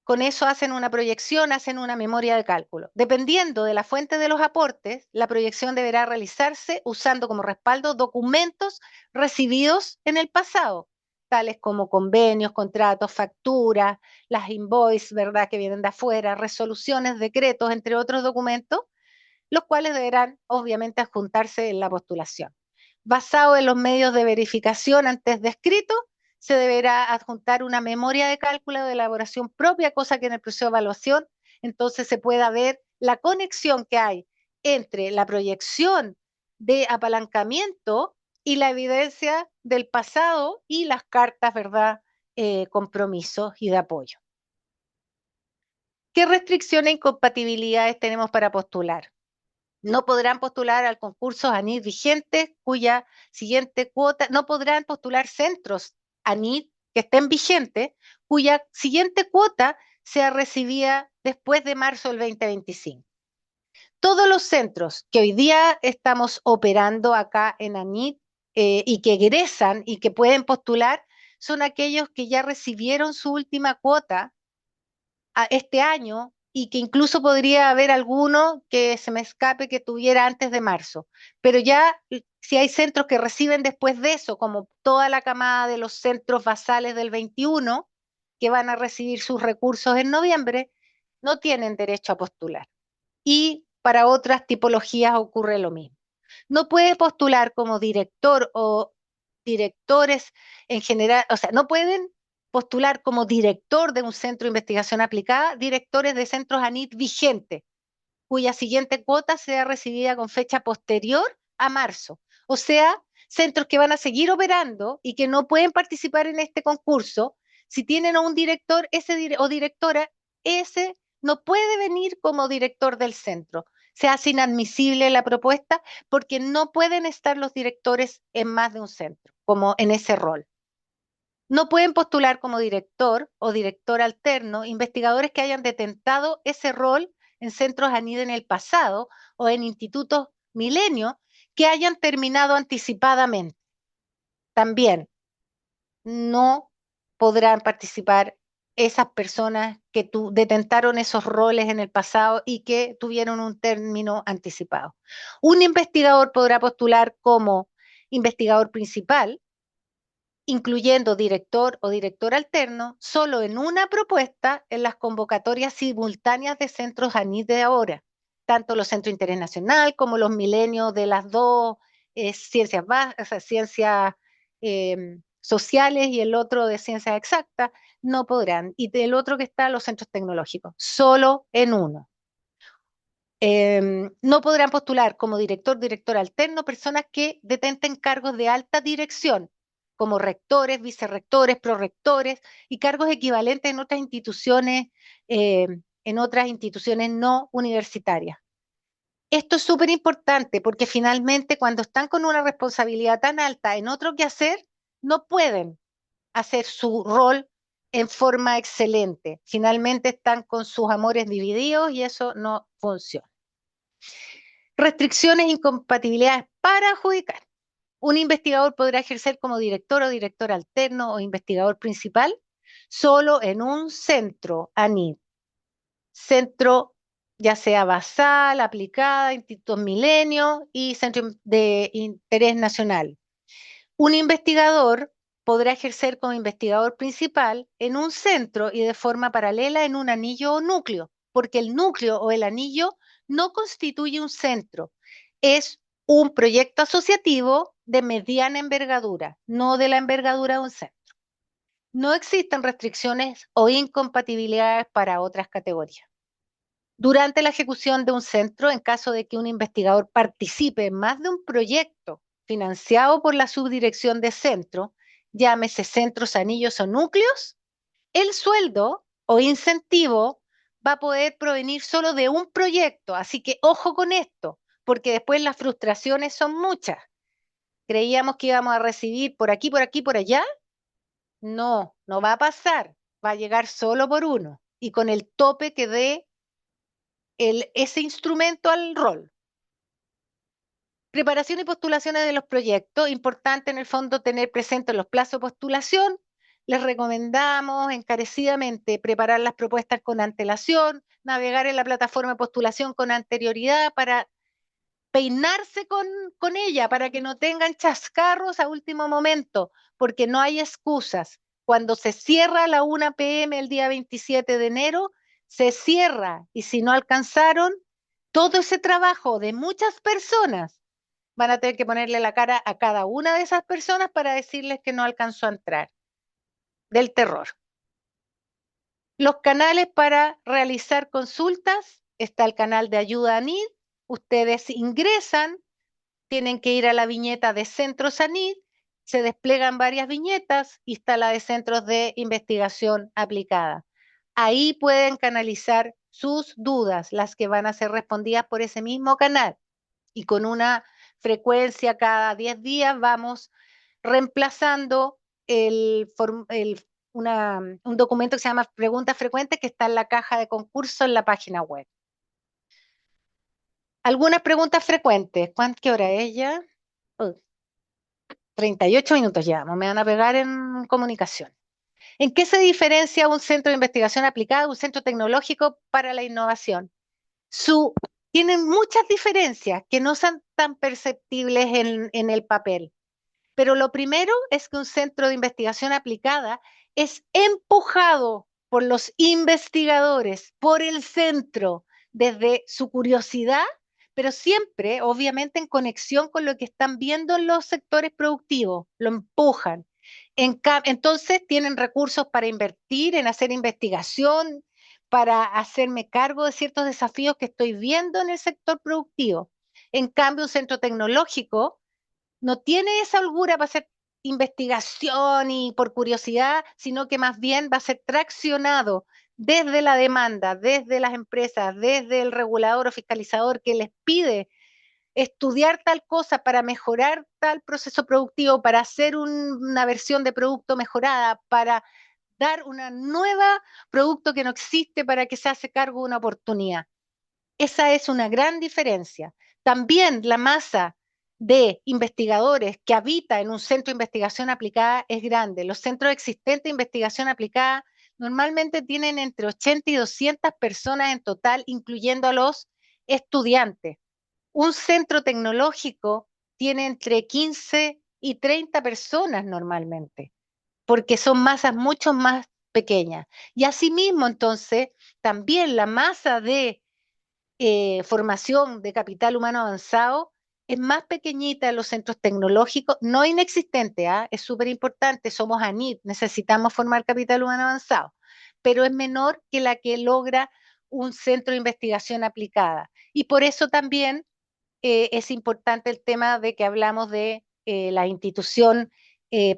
con eso hacen una proyección, hacen una memoria de cálculo. Dependiendo de la fuente de los aportes, la proyección deberá realizarse usando como respaldo documentos recibidos en el pasado, tales como convenios, contratos, facturas, las invoices, ¿verdad?, que vienen de afuera, resoluciones, decretos, entre otros documentos, los cuales deberán obviamente adjuntarse en la postulación. Basado en los medios de verificación antes descritos, se deberá adjuntar una memoria de cálculo de elaboración propia, cosa que en el proceso de evaluación entonces se pueda ver la conexión que hay entre la proyección de apalancamiento y la evidencia del pasado y las cartas, ¿verdad?, compromisos y de apoyo. ¿Qué restricciones e incompatibilidades tenemos para postular? No podrán postular al concurso ANID vigentes cuya siguiente cuota, no podrán postular centros ANID que estén vigentes cuya siguiente cuota sea recibida después de marzo del 2025. Todos los centros que hoy día estamos operando acá en ANID y que egresan y que pueden postular son aquellos que ya recibieron su última cuota este año y que incluso podría haber alguno que se me escape que tuviera antes de marzo. Pero ya si hay centros que reciben después de eso, como toda la camada de los centros basales del 21, que van a recibir sus recursos en noviembre, no tienen derecho a postular. Y para otras tipologías ocurre lo mismo. No puede postular como director o directores en general, o sea, no pueden postular como director de un centro de investigación aplicada directores de centros ANIT vigentes, cuya siguiente cuota sea recibida con fecha posterior a marzo. O sea, centros que van a seguir operando y que no pueden participar en este concurso, si tienen a un director o directora, ese no puede venir como director del centro. Se hace inadmisible la propuesta porque no pueden estar los directores en más de un centro, como en ese rol. No pueden postular como director o director alterno investigadores que hayan detentado ese rol en centros ANID en el pasado o en institutos Milenio que hayan terminado anticipadamente. También no podrán participar esas personas que detentaron esos roles en el pasado y que tuvieron un término anticipado. Un investigador podrá postular como investigador principal, incluyendo director o director alterno, solo en una propuesta en las convocatorias simultáneas de centros ANID de ahora, tanto los centros de interés nacional como los milenios de las dos ciencias básicas, ciencias sociales y el otro de ciencias exactas, no podrán. Y del otro que está, los centros tecnológicos, solo en uno. No podrán postular como director, director alterno personas que detenten cargos de alta dirección, como rectores, vicerrectores, prorectores y cargos equivalentes en otras instituciones no universitarias. Esto es súper importante porque finalmente cuando están con una responsabilidad tan alta en otro quehacer, no pueden hacer su rol en forma excelente. Finalmente están con sus amores divididos y eso no funciona. Restricciones e incompatibilidades para adjudicar. Un investigador podrá ejercer como director o director alterno o investigador principal solo en un centro ANID. Centro ya sea basal, aplicada, Institutos Milenio y centro de interés nacional. Un investigador podrá ejercer como investigador principal en un centro y de forma paralela en un anillo o núcleo, porque el núcleo o el anillo no constituye un centro, es un proyecto asociativo de mediana envergadura, no de la envergadura de un centro. No existen restricciones o incompatibilidades para otras categorías. Durante la ejecución de un centro, en caso de que un investigador participe en más de un proyecto financiado por la subdirección de centro, llámese centros, anillos o núcleos, el sueldo o incentivo va a poder provenir solo de un proyecto. Así que ojo con esto, porque después las frustraciones son muchas. Creíamos que íbamos a recibir por aquí, por aquí, por allá. No, no va a pasar. Va a llegar solo por uno y con el tope que dé ese instrumento al rol. Preparación y postulaciones de los proyectos. Importante en el fondo tener presentes los plazos de postulación. Les recomendamos encarecidamente preparar las propuestas con antelación, navegar en la plataforma de postulación con anterioridad para peinarse con ella, para que no tengan chascarros a último momento, porque no hay excusas. Cuando se cierra a la 1 p.m. el día 27 de enero, se cierra y si no alcanzaron, todo ese trabajo de muchas personas van a tener que ponerle la cara a cada una de esas personas para decirles que no alcanzó a entrar. Del terror. Los canales para realizar consultas, está el canal de ayuda a NID, ustedes ingresan, tienen que ir a la viñeta de Centros ANID, se desplegan varias viñetas y está la de Centros de Investigación Aplicada. Ahí pueden canalizar sus dudas, las que van a ser respondidas por ese mismo canal. Y con una frecuencia cada 10 días vamos reemplazando un documento que se llama Preguntas Frecuentes que está en la caja de concurso en la página web. Algunas preguntas frecuentes. ¿Qué hora es ya? 38 minutos ya, me van a pegar en comunicación. ¿En qué se diferencia un centro de investigación aplicada de un centro tecnológico para la innovación? Tienen muchas diferencias que no son tan perceptibles en el papel. Pero lo primero es que un centro de investigación aplicada es empujado por los investigadores, por el centro, desde su curiosidad, pero siempre, obviamente, en conexión con lo que están viendo en los sectores productivos, lo empujan. Entonces, tienen recursos para invertir en hacer investigación, para hacerme cargo de ciertos desafíos que estoy viendo en el sector productivo. En cambio, un centro tecnológico no tiene esa holgura para hacer investigación y por curiosidad, sino que más bien va a ser traccionado desde la demanda, desde las empresas, desde el regulador o fiscalizador que les pide estudiar tal cosa para mejorar tal proceso productivo, para hacer una versión de producto mejorada, para dar una nueva producto que no existe para que se hace cargo de una oportunidad. Esa es una gran diferencia. También la masa de investigadores que habita en un centro de investigación aplicada es grande. Los centros existentes de investigación aplicada normalmente tienen entre 80 y 200 personas en total, incluyendo a los estudiantes. Un centro tecnológico tiene entre 15 y 30 personas normalmente, porque son masas mucho más pequeñas. Y asimismo, entonces, también la masa de formación de capital humano avanzado es más pequeñita en los centros tecnológicos, no inexistente, ¿ah? Es súper importante, somos ANIT, necesitamos formar capital humano avanzado, pero es menor que la que logra un centro de investigación aplicada. Y por eso también es importante el tema de que hablamos de la institución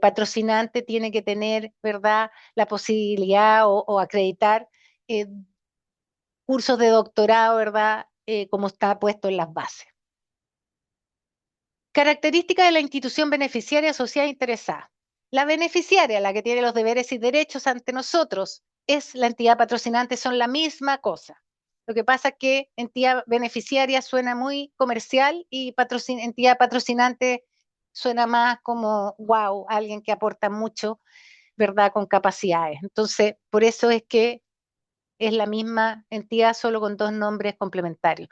patrocinante tiene que tener, ¿verdad?, la posibilidad o acreditar eh, cursos de doctorado, ¿verdad? Como está puesto en las bases. Características de la institución beneficiaria asociada e interesada. La beneficiaria, la que tiene los deberes y derechos ante nosotros, es la entidad patrocinante, son la misma cosa. Lo que pasa es que entidad beneficiaria suena muy comercial y entidad patrocinante suena más como, wow, alguien que aporta mucho, ¿verdad? Con capacidades. Entonces, por eso es que es la misma entidad, solo con dos nombres complementarios.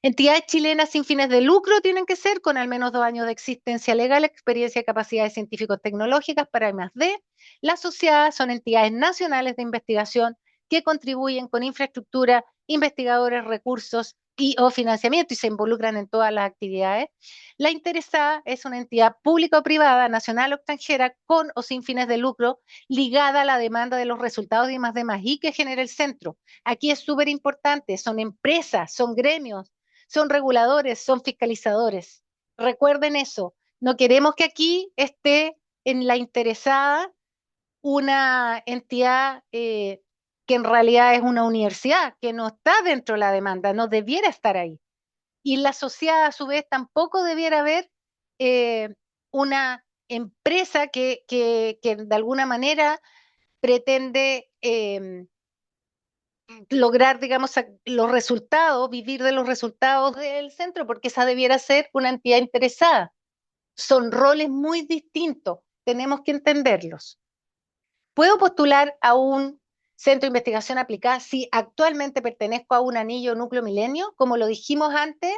Entidades chilenas sin fines de lucro tienen que ser con al menos 2 años de existencia legal, experiencia y capacidades científicos tecnológicas para I+D. Las asociadas son entidades nacionales de investigación que contribuyen con infraestructura, investigadores, recursos y o financiamiento y se involucran en todas las actividades. La interesada es una entidad pública o privada, nacional o extranjera, con o sin fines de lucro, ligada a la demanda de los resultados de I+D+I que genera el centro. Aquí es súper importante, son empresas, son gremios, son reguladores, son fiscalizadores. Recuerden eso. No queremos que aquí esté en la interesada una entidad que en realidad es una universidad, que no está dentro de la demanda, no debiera estar ahí. Y la asociada, a su vez, tampoco debiera haber eh, una empresa que de alguna manera pretende lograr, digamos, los resultados, vivir de los resultados del centro, porque esa debiera ser una entidad interesada. Son roles muy distintos, tenemos que entenderlos. ¿Puedo postular a un centro de investigación aplicada si actualmente pertenezco a un anillo o núcleo milenio? Como lo dijimos antes,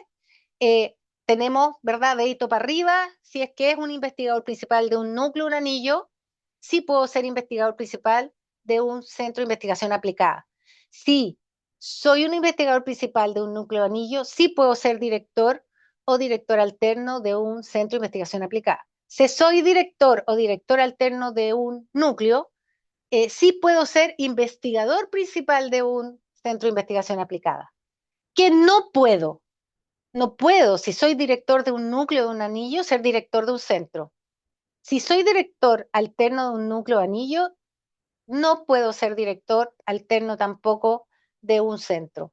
eh, tenemos, ¿verdad?, dedito para arriba, si es que es un investigador principal de un núcleo, un anillo, sí puedo ser investigador principal de un centro de investigación aplicada. Si soy un investigador principal de un núcleo anillo, sí puedo ser director o director alterno de un centro de investigación aplicada. Si soy director o director alterno de un núcleo, sí puedo ser investigador principal de un centro de investigación aplicada. Que no puedo, si soy director de un núcleo de un anillo, ser director de un centro. Si soy director alterno de un núcleo anillo, no puedo ser director alterno tampoco de un centro.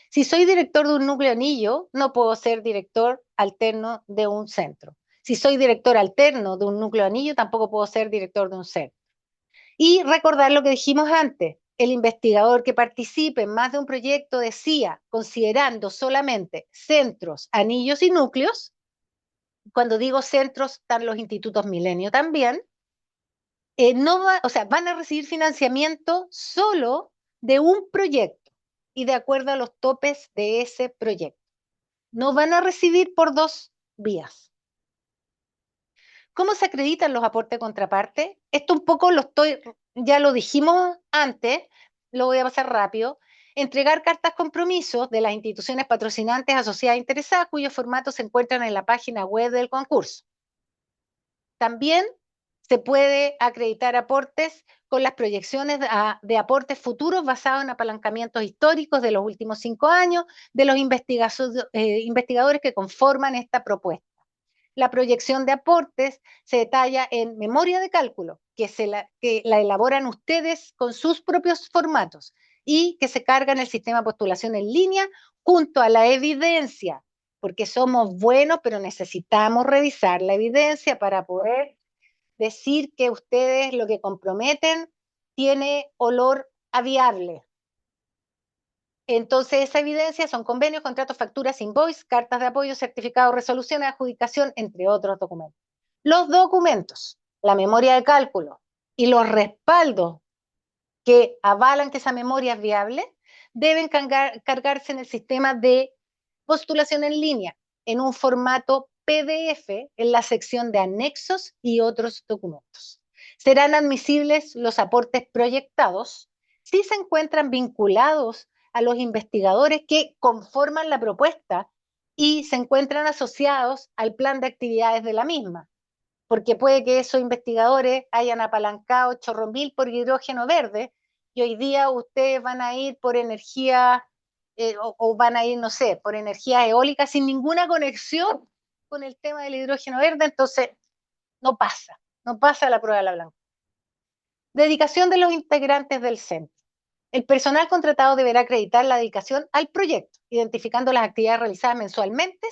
Si soy director de un núcleo anillo, no puedo ser director alterno de un centro. Si soy director alterno de un núcleo anillo, tampoco puedo ser director de un centro. Y recordar lo que dijimos antes, el investigador que participe en más de un proyecto de CIA, considerando solamente centros, anillos y núcleos, cuando digo centros, están los institutos Milenio también, no va, o sea, van a recibir financiamiento solo de un proyecto y de acuerdo a los topes de ese proyecto. No van a recibir por dos vías. ¿Cómo se acreditan los aportes de contraparte? Esto un poco ya lo dijimos antes, lo voy a pasar rápido. Entregar cartas compromiso de las instituciones patrocinantes asociadas e interesadas, cuyos formatos se encuentran en la página web del concurso. También se puede acreditar aportes con las proyecciones de aportes futuros basados en apalancamientos históricos de los últimos 5 años de los investigadores que conforman esta propuesta. La proyección de aportes se detalla en memoria de cálculo, que la elaboran ustedes con sus propios formatos y que se carga en el sistema de postulación en línea junto a la evidencia, porque somos buenos, pero necesitamos revisar la evidencia para poder decir que ustedes lo que comprometen tiene olor a viable. Entonces, esa evidencia son convenios, contratos, facturas, invoice, cartas de apoyo, certificados, resoluciones, adjudicación, entre otros documentos. Los documentos, la memoria de cálculo y los respaldos que avalan que esa memoria es viable, deben cargarse en el sistema de postulación en línea, en un formato PDF en la sección de anexos y otros documentos. Serán admisibles los aportes proyectados si se encuentran vinculados a los investigadores que conforman la propuesta y se encuentran asociados al plan de actividades de la misma, porque puede que esos investigadores hayan apalancado chorro mil por hidrógeno verde y hoy día ustedes van a ir por energía o van a ir, no sé, por energía eólica sin ninguna conexión con el tema del hidrógeno verde, entonces no pasa la prueba de la blanca. Dedicación de los integrantes del centro. El personal contratado deberá acreditar la dedicación al proyecto, identificando las actividades realizadas mensualmente,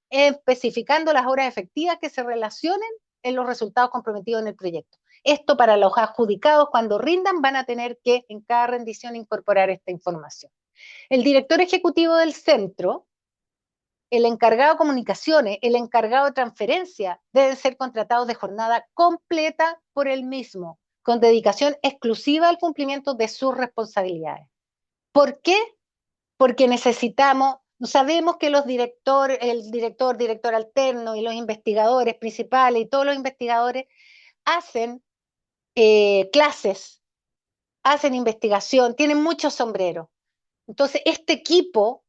especificando las horas efectivas que se relacionen en los resultados comprometidos en el proyecto. Esto para los adjudicados, cuando rindan, van a tener que en cada rendición incorporar esta información. El director ejecutivo del centro, el encargado de comunicaciones, el encargado de transferencia, deben ser contratados de jornada completa por el mismo, con dedicación exclusiva al cumplimiento de sus responsabilidades. ¿Por qué? Porque necesitamos Sabemos que el director alterno y los investigadores principales y todos los investigadores hacen clases, hacen investigación, tienen muchos sombreros. Entonces, este equipo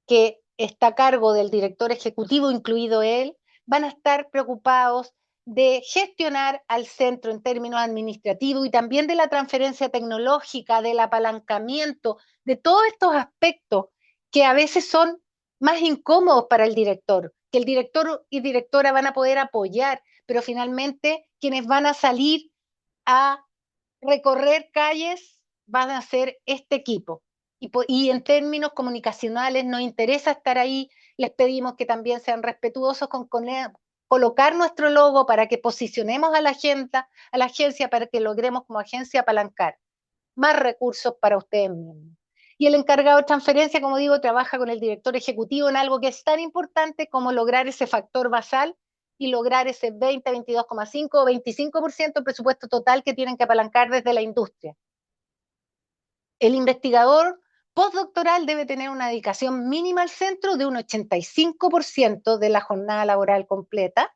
que está a cargo del director ejecutivo, incluido él, van a estar preocupados de gestionar al centro en términos administrativos y también de la transferencia tecnológica, del apalancamiento, de todos estos aspectos que a veces son más incómodos para el director, que el director y directora van a poder apoyar, pero finalmente quienes van a salir a recorrer calles van a ser este equipo. Y en términos comunicacionales nos interesa estar ahí, les pedimos que también sean respetuosos con colocar nuestro logo para que posicionemos a la agencia para que logremos como agencia apalancar más recursos para ustedes mismos. Y el encargado de transferencia, como digo, trabaja con el director ejecutivo en algo que es tan importante como lograr ese factor basal y lograr ese 20, 22,5 o 25% del presupuesto total que tienen que apalancar desde la industria. El investigador postdoctoral debe tener una dedicación mínima al centro de un 85% de la jornada laboral completa.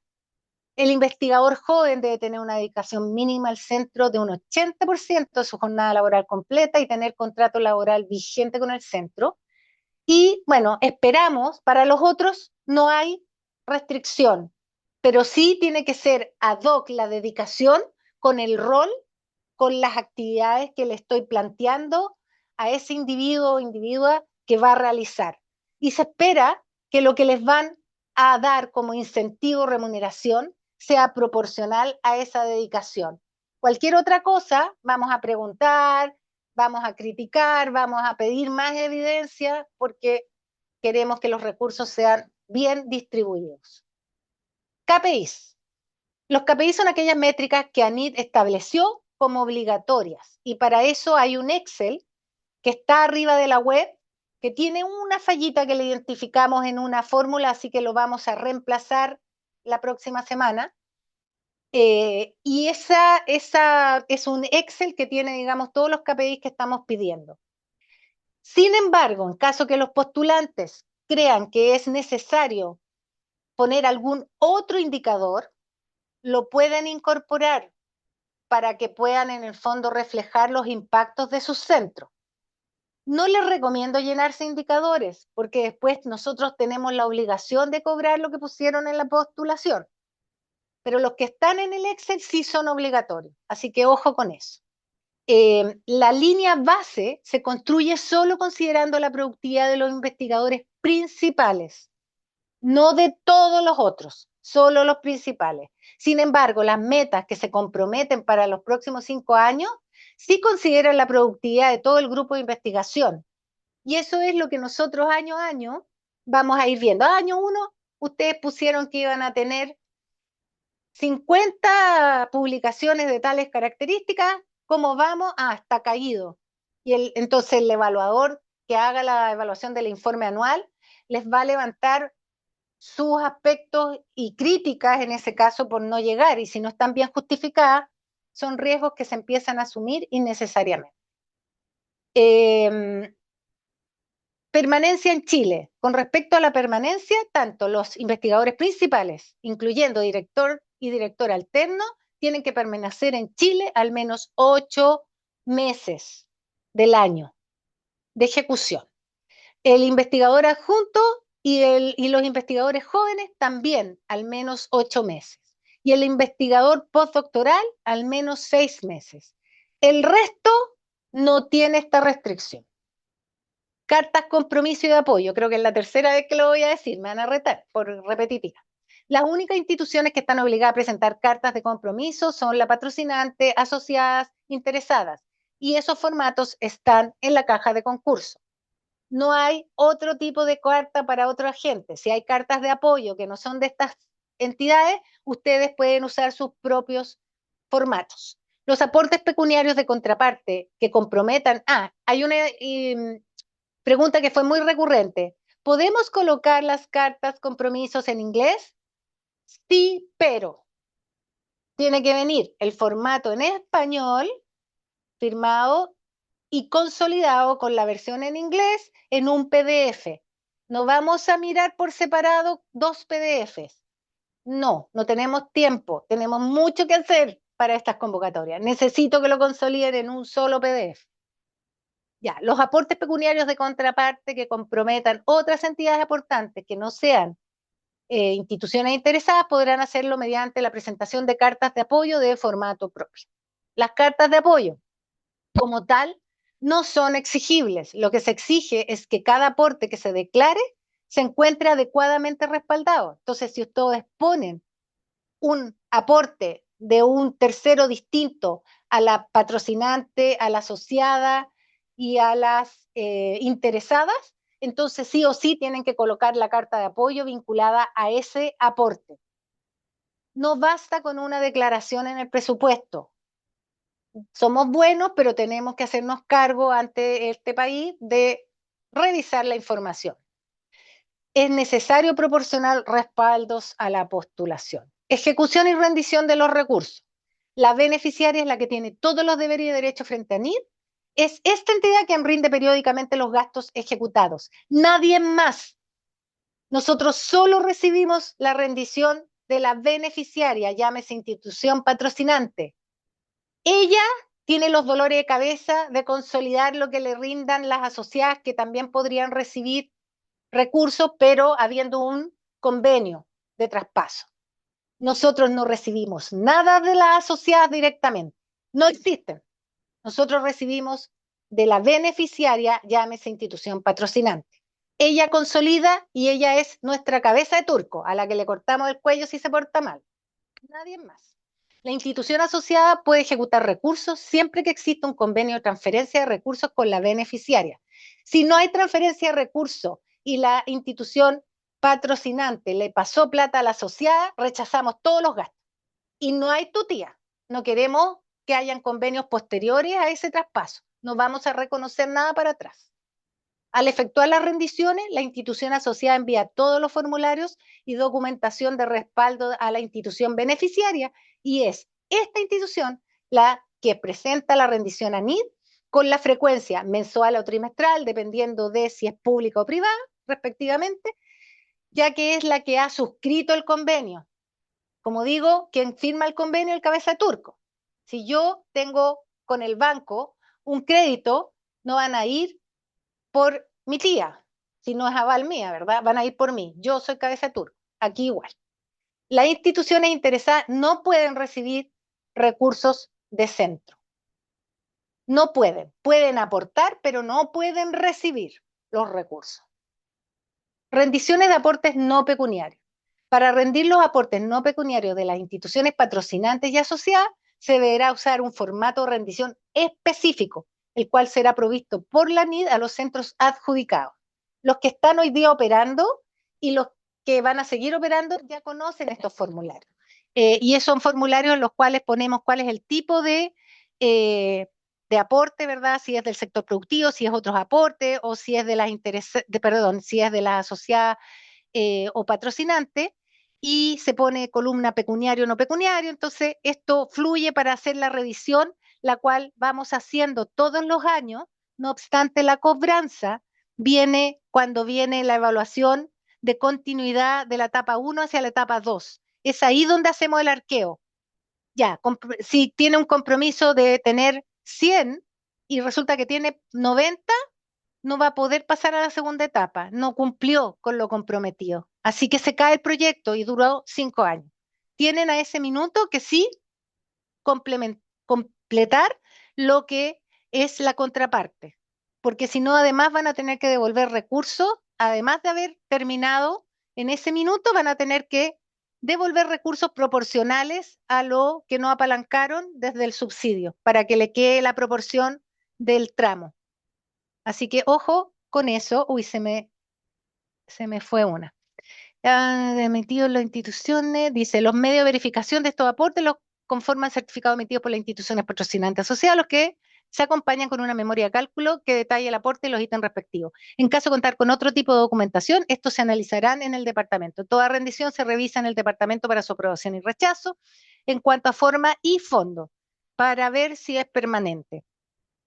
El investigador joven debe tener una dedicación mínima al centro de un 80% de su jornada laboral completa y tener contrato laboral vigente con el centro. Y bueno, esperamos, para los otros no hay restricción, pero sí tiene que ser ad hoc la dedicación con el rol, con las actividades que le estoy planteando a ese individuo o individua que va a realizar. Y se espera que lo que les van a dar como incentivo o remuneración sea proporcional a esa dedicación. Cualquier otra cosa, vamos a preguntar, vamos a criticar, vamos a pedir más evidencia porque queremos que los recursos sean bien distribuidos. KPIs. Los KPIs son aquellas métricas que ANIT estableció como obligatorias y para eso hay un Excel que está arriba de la web que tiene una fallita que le identificamos en una fórmula, así que lo vamos a reemplazar la próxima semana. Y esa es un Excel que tiene, digamos, todos los KPIs que estamos pidiendo. Sin embargo, en caso que los postulantes crean que es necesario poner algún otro indicador, lo pueden incorporar para que puedan en el fondo reflejar los impactos de sus centros. No les recomiendo llenarse indicadores, porque después nosotros tenemos la obligación de cobrar lo que pusieron en la postulación. Pero los que están en el Excel sí son obligatorios, así que ojo con eso. La línea base se construye solo considerando la productividad de los investigadores principales, no de todos los otros, solo los principales. Sin embargo, las metas que se comprometen para los próximos 5 años sí consideran la productividad de todo el grupo de investigación. Y eso es lo que nosotros año a año vamos a ir viendo. Año 1, ustedes pusieron que iban a tener 50 publicaciones de tales características. ¿Cómo vamos? Está caído. Y entonces el evaluador que haga la evaluación del informe anual les va a levantar sus aspectos y críticas en ese caso por no llegar, y si no están bien justificadas, son riesgos que se empiezan a asumir innecesariamente. Permanencia en Chile. Con respecto a la permanencia, tanto los investigadores principales, incluyendo director y director alterno, tienen que permanecer en Chile al menos 8 meses del año de ejecución. El investigador adjunto y los investigadores jóvenes también al menos 8 meses. Y el investigador postdoctoral al menos 6 meses. El resto no tiene esta restricción. Cartas, compromiso y de apoyo. Creo que es la tercera vez que lo voy a decir, me van a retar por repetitiva. Las únicas instituciones que están obligadas a presentar cartas de compromiso son la patrocinante, asociadas, interesadas. Y esos formatos están en la caja de concurso. No hay otro tipo de carta para otro agente. Si hay cartas de apoyo que no son de estas entidades, ustedes pueden usar sus propios formatos. Los aportes pecuniarios de contraparte que comprometan. Hay una pregunta que fue muy recurrente. ¿Podemos colocar las cartas compromisos en inglés? Sí, pero tiene que venir el formato en español, firmado y consolidado con la versión en inglés en un PDF. No vamos a mirar por separado 2 PDFs. No, no tenemos tiempo. Tenemos mucho que hacer para estas convocatorias. Necesito que lo consoliden en un solo PDF. Ya, los aportes pecuniarios de contraparte que comprometan otras entidades aportantes que no sean instituciones interesadas podrán hacerlo mediante la presentación de cartas de apoyo de formato propio. Las cartas de apoyo, como tal, no son exigibles. Lo que se exige es que cada aporte que se declare se encuentre adecuadamente respaldado. Entonces, si ustedes ponen un aporte de un tercero distinto a la patrocinante, a la asociada y a las interesadas, entonces sí o sí tienen que colocar la carta de apoyo vinculada a ese aporte. No basta con una declaración en el presupuesto. Somos buenos, pero tenemos que hacernos cargo ante este país de revisar la información. Es necesario proporcionar respaldos a la postulación. Ejecución y rendición de los recursos. La beneficiaria es la que tiene todos los deberes y derechos frente a NID. Es esta entidad quien rinde periódicamente los gastos ejecutados. Nadie más. Nosotros solo recibimos la rendición de la beneficiaria, llámese institución patrocinante. Ella tiene los dolores de cabeza de consolidar lo que le rindan las asociadas que también podrían recibir recursos, pero habiendo un convenio de traspaso. Nosotros no recibimos nada de las asociadas directamente. No existen. Nosotros recibimos de la beneficiaria, llámese institución patrocinante. Ella consolida y ella es nuestra cabeza de turco, a la que le cortamos el cuello si se porta mal. Nadie más. La institución asociada puede ejecutar recursos siempre que exista un convenio de transferencia de recursos con la beneficiaria. Si no hay transferencia de recursos y la institución patrocinante le pasó plata a la asociada, rechazamos todos los gastos. Y no hay tutía. No queremos que hayan convenios posteriores a ese traspaso. No vamos a reconocer nada para atrás. Al efectuar las rendiciones, la institución asociada envía todos los formularios y documentación de respaldo a la institución beneficiaria y es esta institución la que presenta la rendición a NID con la frecuencia mensual o trimestral, dependiendo de si es pública o privada, respectivamente, ya que es la que ha suscrito el convenio. Como digo, quien firma el convenio es el cabeza de turco. Si yo tengo con el banco un crédito, no van a ir por mi tía, si no es aval mía, ¿verdad? Van a ir por mí. Yo soy cabeza de turco. Aquí igual. Las instituciones interesadas no pueden recibir recursos de centro. No pueden. Pueden aportar, pero no pueden recibir los recursos. Rendiciones de aportes no pecuniarios. Para rendir los aportes no pecuniarios de las instituciones patrocinantes y asociadas, se deberá usar un formato de rendición específico, el cual será provisto por la NID a los centros adjudicados. Los que están hoy día operando y los que van a seguir operando ya conocen estos formularios. Y son formularios en los cuales ponemos cuál es el tipo de aporte, ¿verdad? Si es del sector productivo, si es otros aportes, o si es de las si es de las asociadas o patrocinantes, y se pone columna pecuniario o no pecuniario. Entonces, esto fluye para hacer la revisión, la cual vamos haciendo todos los años. No obstante, la cobranza viene cuando viene la evaluación de continuidad de la etapa 1 hacia la etapa 2. Es ahí donde hacemos el arqueo. Ya, si tiene un compromiso de tener 100 y resulta que tiene 90, no va a poder pasar a la segunda etapa, no cumplió con lo comprometido. Así que se cae el proyecto y duró 5 años. Tienen a ese minuto que sí completar lo que es la contraparte, porque si no, además van a tener que devolver recursos, además de haber terminado en ese minuto, van a tener que devolver recursos proporcionales a lo que no apalancaron desde el subsidio, para que le quede la proporción del tramo. Así que ojo con eso. Uy, se me fue una. Emitido en las instituciones, dice, los medios de verificación de estos aportes los conforman certificados emitidos por las instituciones patrocinantes asociadas, los que se acompañan con una memoria de cálculo que detalla el aporte y los ítems respectivos. En caso de contar con otro tipo de documentación, estos se analizarán en el departamento. Toda rendición se revisa en el departamento para su aprobación y rechazo en cuanto a forma y fondo, para ver si es permanente,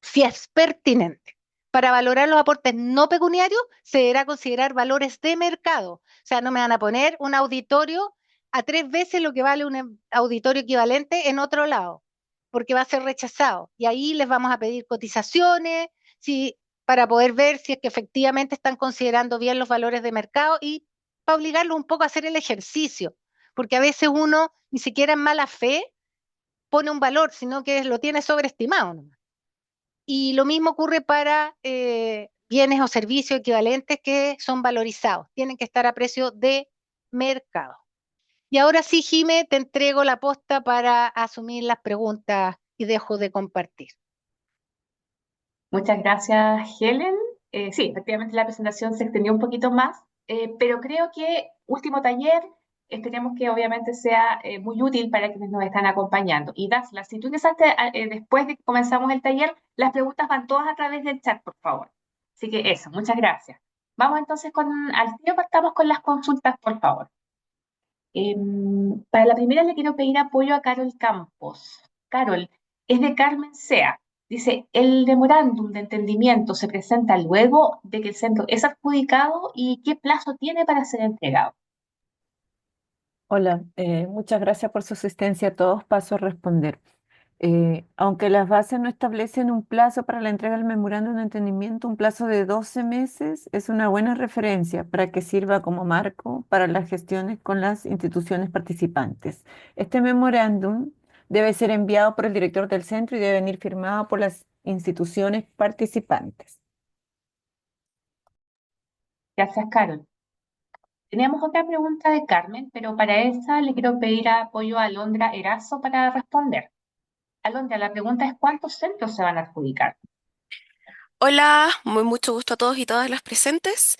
si es pertinente. Para valorar los aportes no pecuniarios, se deberá considerar valores de mercado. O sea, no me van a poner un auditorio a 3 veces lo que vale un auditorio equivalente en otro lado, porque va a ser rechazado. Y ahí les vamos a pedir cotizaciones, si, para poder ver si es que efectivamente están considerando bien los valores de mercado y para obligarlos un poco a hacer el ejercicio, porque a veces uno ni siquiera en mala fe pone un valor, sino que lo tiene sobreestimado nomás. Y lo mismo ocurre para bienes o servicios equivalentes que son valorizados, tienen que estar a precio de mercado. Y ahora sí, Jime, te entrego la posta para asumir las preguntas y dejo de compartir. Muchas gracias, Helen. Sí, efectivamente la presentación se extendió un poquito más, pero creo que último taller, esperemos que obviamente sea muy útil para quienes nos están acompañando. Y Dasla, si tú empezaste después de que comenzamos el taller, las preguntas van todas a través del chat, por favor. Así que eso, muchas gracias. Vamos entonces al tiro, partamos con las consultas, por favor. Para la primera le quiero pedir apoyo a Carol Campos. Carol, es de Carmen Sea. Dice, el memorándum de entendimiento se presenta luego de que el centro es adjudicado y qué plazo tiene para ser entregado. Hola, muchas gracias por su asistencia a todos. Paso a responder. Aunque las bases no establecen un plazo para la entrega del memorándum de entendimiento, un plazo de 12 meses es una buena referencia para que sirva como marco para las gestiones con las instituciones participantes. Este memorándum debe ser enviado por el director del centro y debe venir firmado por las instituciones participantes. Gracias, Carol. Teníamos otra pregunta de Carmen, pero para esa le quiero pedir apoyo a Alondra Erazo para responder. Alondra, la pregunta es ¿cuántos centros se van a adjudicar? Hola, muy mucho gusto a todos y todas las presentes.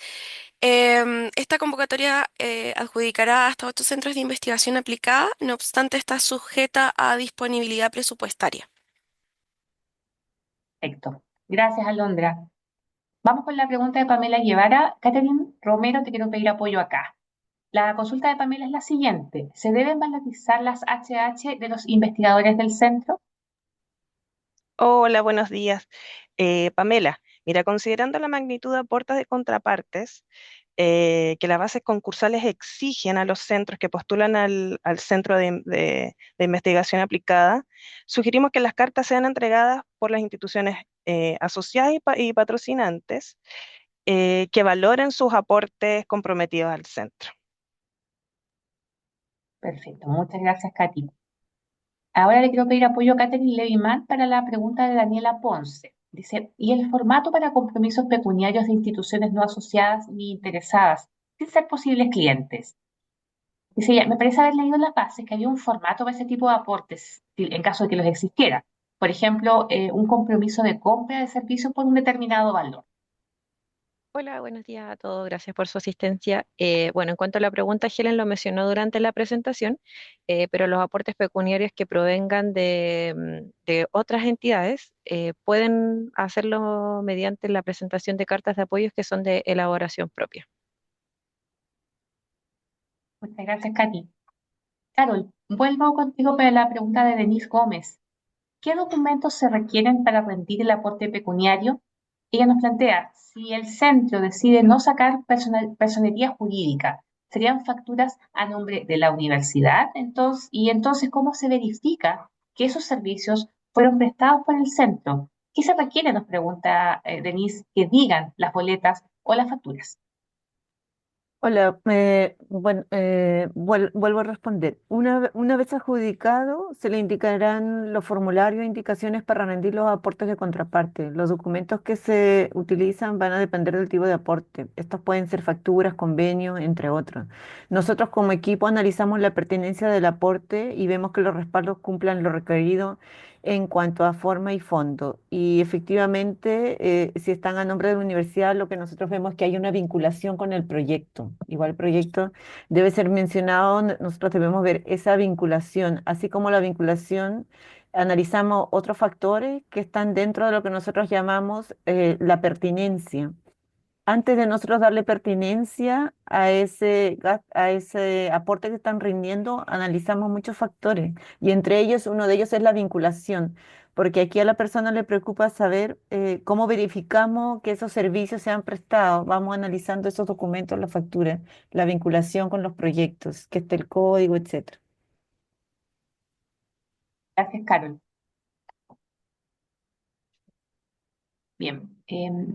Esta convocatoria adjudicará hasta 8 centros de investigación aplicada, no obstante está sujeta a disponibilidad presupuestaria. Perfecto. Gracias, Alondra. Vamos con la pregunta de Pamela Guevara. Catherine Romero, te quiero pedir apoyo acá. La consulta de Pamela es la siguiente. ¿Se deben valorizar las HH de los investigadores del centro? Hola, buenos días. Pamela, mira, considerando la magnitud de aportes de contrapartes que las bases concursales exigen a los centros que postulan al Centro de Investigación Aplicada, sugerimos que las cartas sean entregadas por las instituciones asociadas y patrocinantes que valoren sus aportes comprometidos al centro. Perfecto, muchas gracias, Katy. Ahora le quiero pedir apoyo a Catherine Leviman para la pregunta de Daniela Ponce. Dice, ¿y el formato para compromisos pecuniarios de instituciones no asociadas ni interesadas, sin ser posibles clientes? Dice ella, me parece haber leído en las bases que había un formato para ese tipo de aportes, en caso de que los existiera. Por ejemplo, un compromiso de compra de servicios por un determinado valor. Hola, buenos días a todos. Gracias por su asistencia. Bueno, en cuanto a la pregunta, Helen lo mencionó durante la presentación, pero los aportes pecuniarios que provengan de otras entidades pueden hacerlo mediante la presentación de cartas de apoyos que son de elaboración propia. Muchas gracias, Katy. Carol, vuelvo contigo para la pregunta de Denise Gómez. ¿Qué documentos se requieren para rendir el aporte pecuniario? Ella nos plantea, si el centro decide no sacar personería jurídica, ¿serían facturas a nombre de la universidad? Entonces, ¿cómo se verifica que esos servicios fueron prestados por el centro? ¿Qué se requiere, nos pregunta Denise, que digan las boletas o las facturas? Hola, bueno, vuelvo a responder. Una vez adjudicado, se le indicarán los formularios e indicaciones para rendir los aportes de contraparte. Los documentos que se utilizan van a depender del tipo de aporte. Estos pueden ser facturas, convenios, entre otros. Nosotros como equipo analizamos la pertinencia del aporte y vemos que los respaldos cumplan lo requerido en cuanto a forma y fondo. Y efectivamente, si están a nombre de la universidad, lo que nosotros vemos es que hay una vinculación con el proyecto. Igual el proyecto debe ser mencionado, nosotros debemos ver esa vinculación, así como la vinculación, analizamos otros factores que están dentro de lo que nosotros llamamos la pertinencia. Antes de nosotros darle pertinencia a ese aporte que están rindiendo, analizamos muchos factores y entre ellos, uno de ellos es la vinculación, porque aquí a la persona le preocupa saber cómo verificamos que esos servicios se han prestado. Vamos analizando esos documentos, la factura, la vinculación con los proyectos, que esté el código, etcétera. Gracias, Carol. Bien,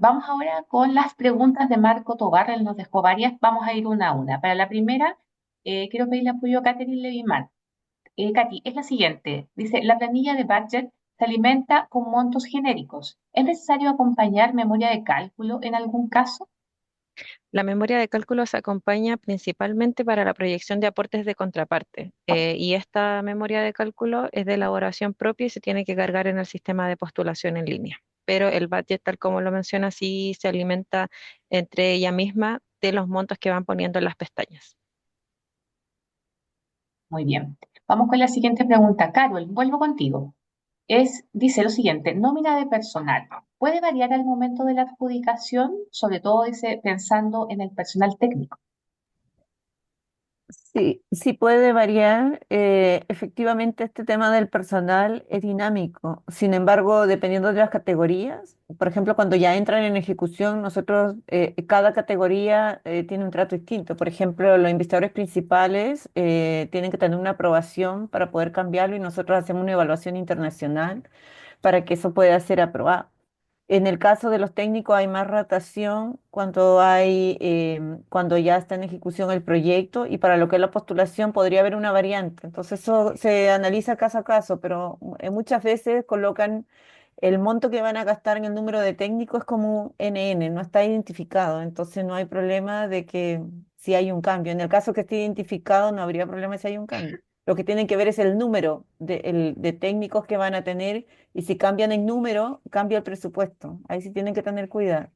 vamos ahora con las preguntas de Marco Tobar. Él nos dejó varias. Vamos a ir una a una. Para la primera, quiero pedirle apoyo a Catherine Levimar. Katy, es la siguiente. Dice, la planilla de budget se alimenta con montos genéricos. ¿Es necesario acompañar memoria de cálculo en algún caso? La memoria de cálculo se acompaña principalmente para la proyección de aportes de contraparte, y esta memoria de cálculo es de elaboración propia y se tiene que cargar en el sistema de postulación en línea. Pero el budget, tal como lo menciona, sí se alimenta entre ella misma de los montos que van poniendo en las pestañas. Muy bien. Vamos con la siguiente pregunta. Carol, vuelvo contigo. Dice lo siguiente, nómina de personal. ¿Puede variar al momento de la adjudicación? Sobre todo, dice, pensando en el personal técnico. Sí, sí puede variar. Efectivamente, este tema del personal es dinámico. Sin embargo, dependiendo de las categorías, por ejemplo, cuando ya entran en ejecución, nosotros, cada categoría tiene un trato distinto. Por ejemplo, los investigadores principales tienen que tener una aprobación para poder cambiarlo y nosotros hacemos una evaluación internacional para que eso pueda ser aprobado. En el caso de los técnicos hay más rotación cuando ya está en ejecución el proyecto y para lo que es la postulación podría haber una variante. Entonces eso se analiza caso a caso, pero muchas veces colocan el monto que van a gastar en el número de técnicos como NN, no está identificado, entonces no hay problema de que si hay un cambio. En el caso que esté identificado no habría problema si hay un cambio. Lo que tienen que ver es el número de técnicos que van a tener y si cambian el número, cambia el presupuesto. Ahí sí tienen que tener cuidado.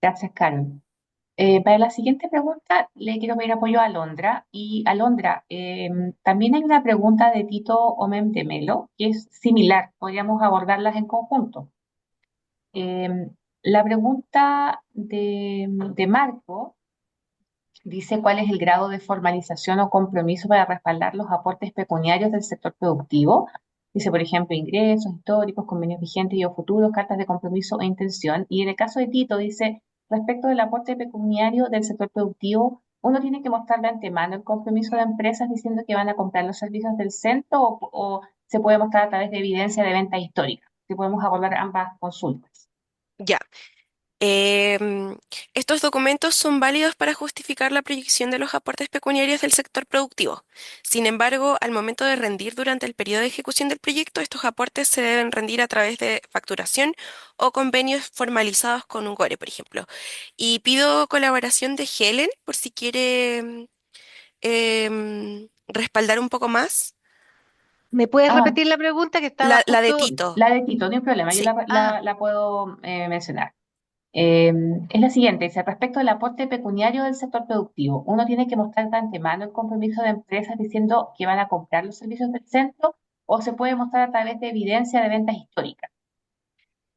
Gracias, Carol. Para la siguiente pregunta, le quiero pedir apoyo a Alondra. Y Alondra, también hay una pregunta de Tito Omem de Melo, que es similar. Podríamos abordarlas en conjunto. La pregunta de Marco dice cuál es el grado de formalización o compromiso para respaldar los aportes pecuniarios del sector productivo. Dice, por ejemplo, ingresos históricos, convenios vigentes y o futuros, cartas de compromiso e intención. Y en el caso de Tito, dice, respecto del aporte pecuniario del sector productivo, uno tiene que mostrar de antemano el compromiso de empresas diciendo que van a comprar los servicios del centro o se puede mostrar a través de evidencia de venta histórica. Que podemos abordar ambas consultas. Ya. Em, Estos documentos son válidos para justificar la proyección de los aportes pecuniarios del sector productivo. Sin embargo, al momento de rendir durante el periodo de ejecución del proyecto, estos aportes se deben rendir a través de facturación o convenios formalizados con un GORE, por ejemplo. Y pido colaboración de Helen por si quiere respaldar un poco más. ¿Me puedes Ah, repetir la pregunta que estaba La de justo? Tito. la de Tito, no hay problema, yo Sí. la puedo mencionar. Eh, es la siguiente, dice, respecto al aporte pecuniario del sector productivo, uno tiene que mostrar de antemano el compromiso de empresas diciendo que van a comprar los servicios del centro o se puede mostrar a través de evidencia de ventas históricas.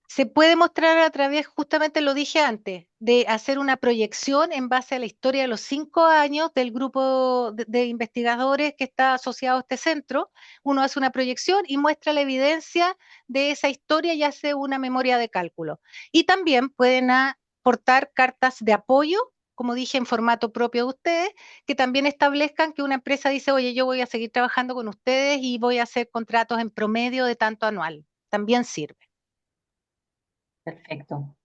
Se puede mostrar a través, justamente lo dije antes, de hacer una proyección en base a la historia de los 5 años del grupo de investigadores que está asociado a este centro. Uno hace una proyección y muestra la evidencia de esa historia y hace una memoria de cálculo. Y también pueden aportar cartas de apoyo, como dije, en formato propio de ustedes, que también establezcan que una empresa dice, oye, yo voy a seguir trabajando con ustedes y voy a hacer contratos en promedio de tanto anual. También sirve. Perfecto.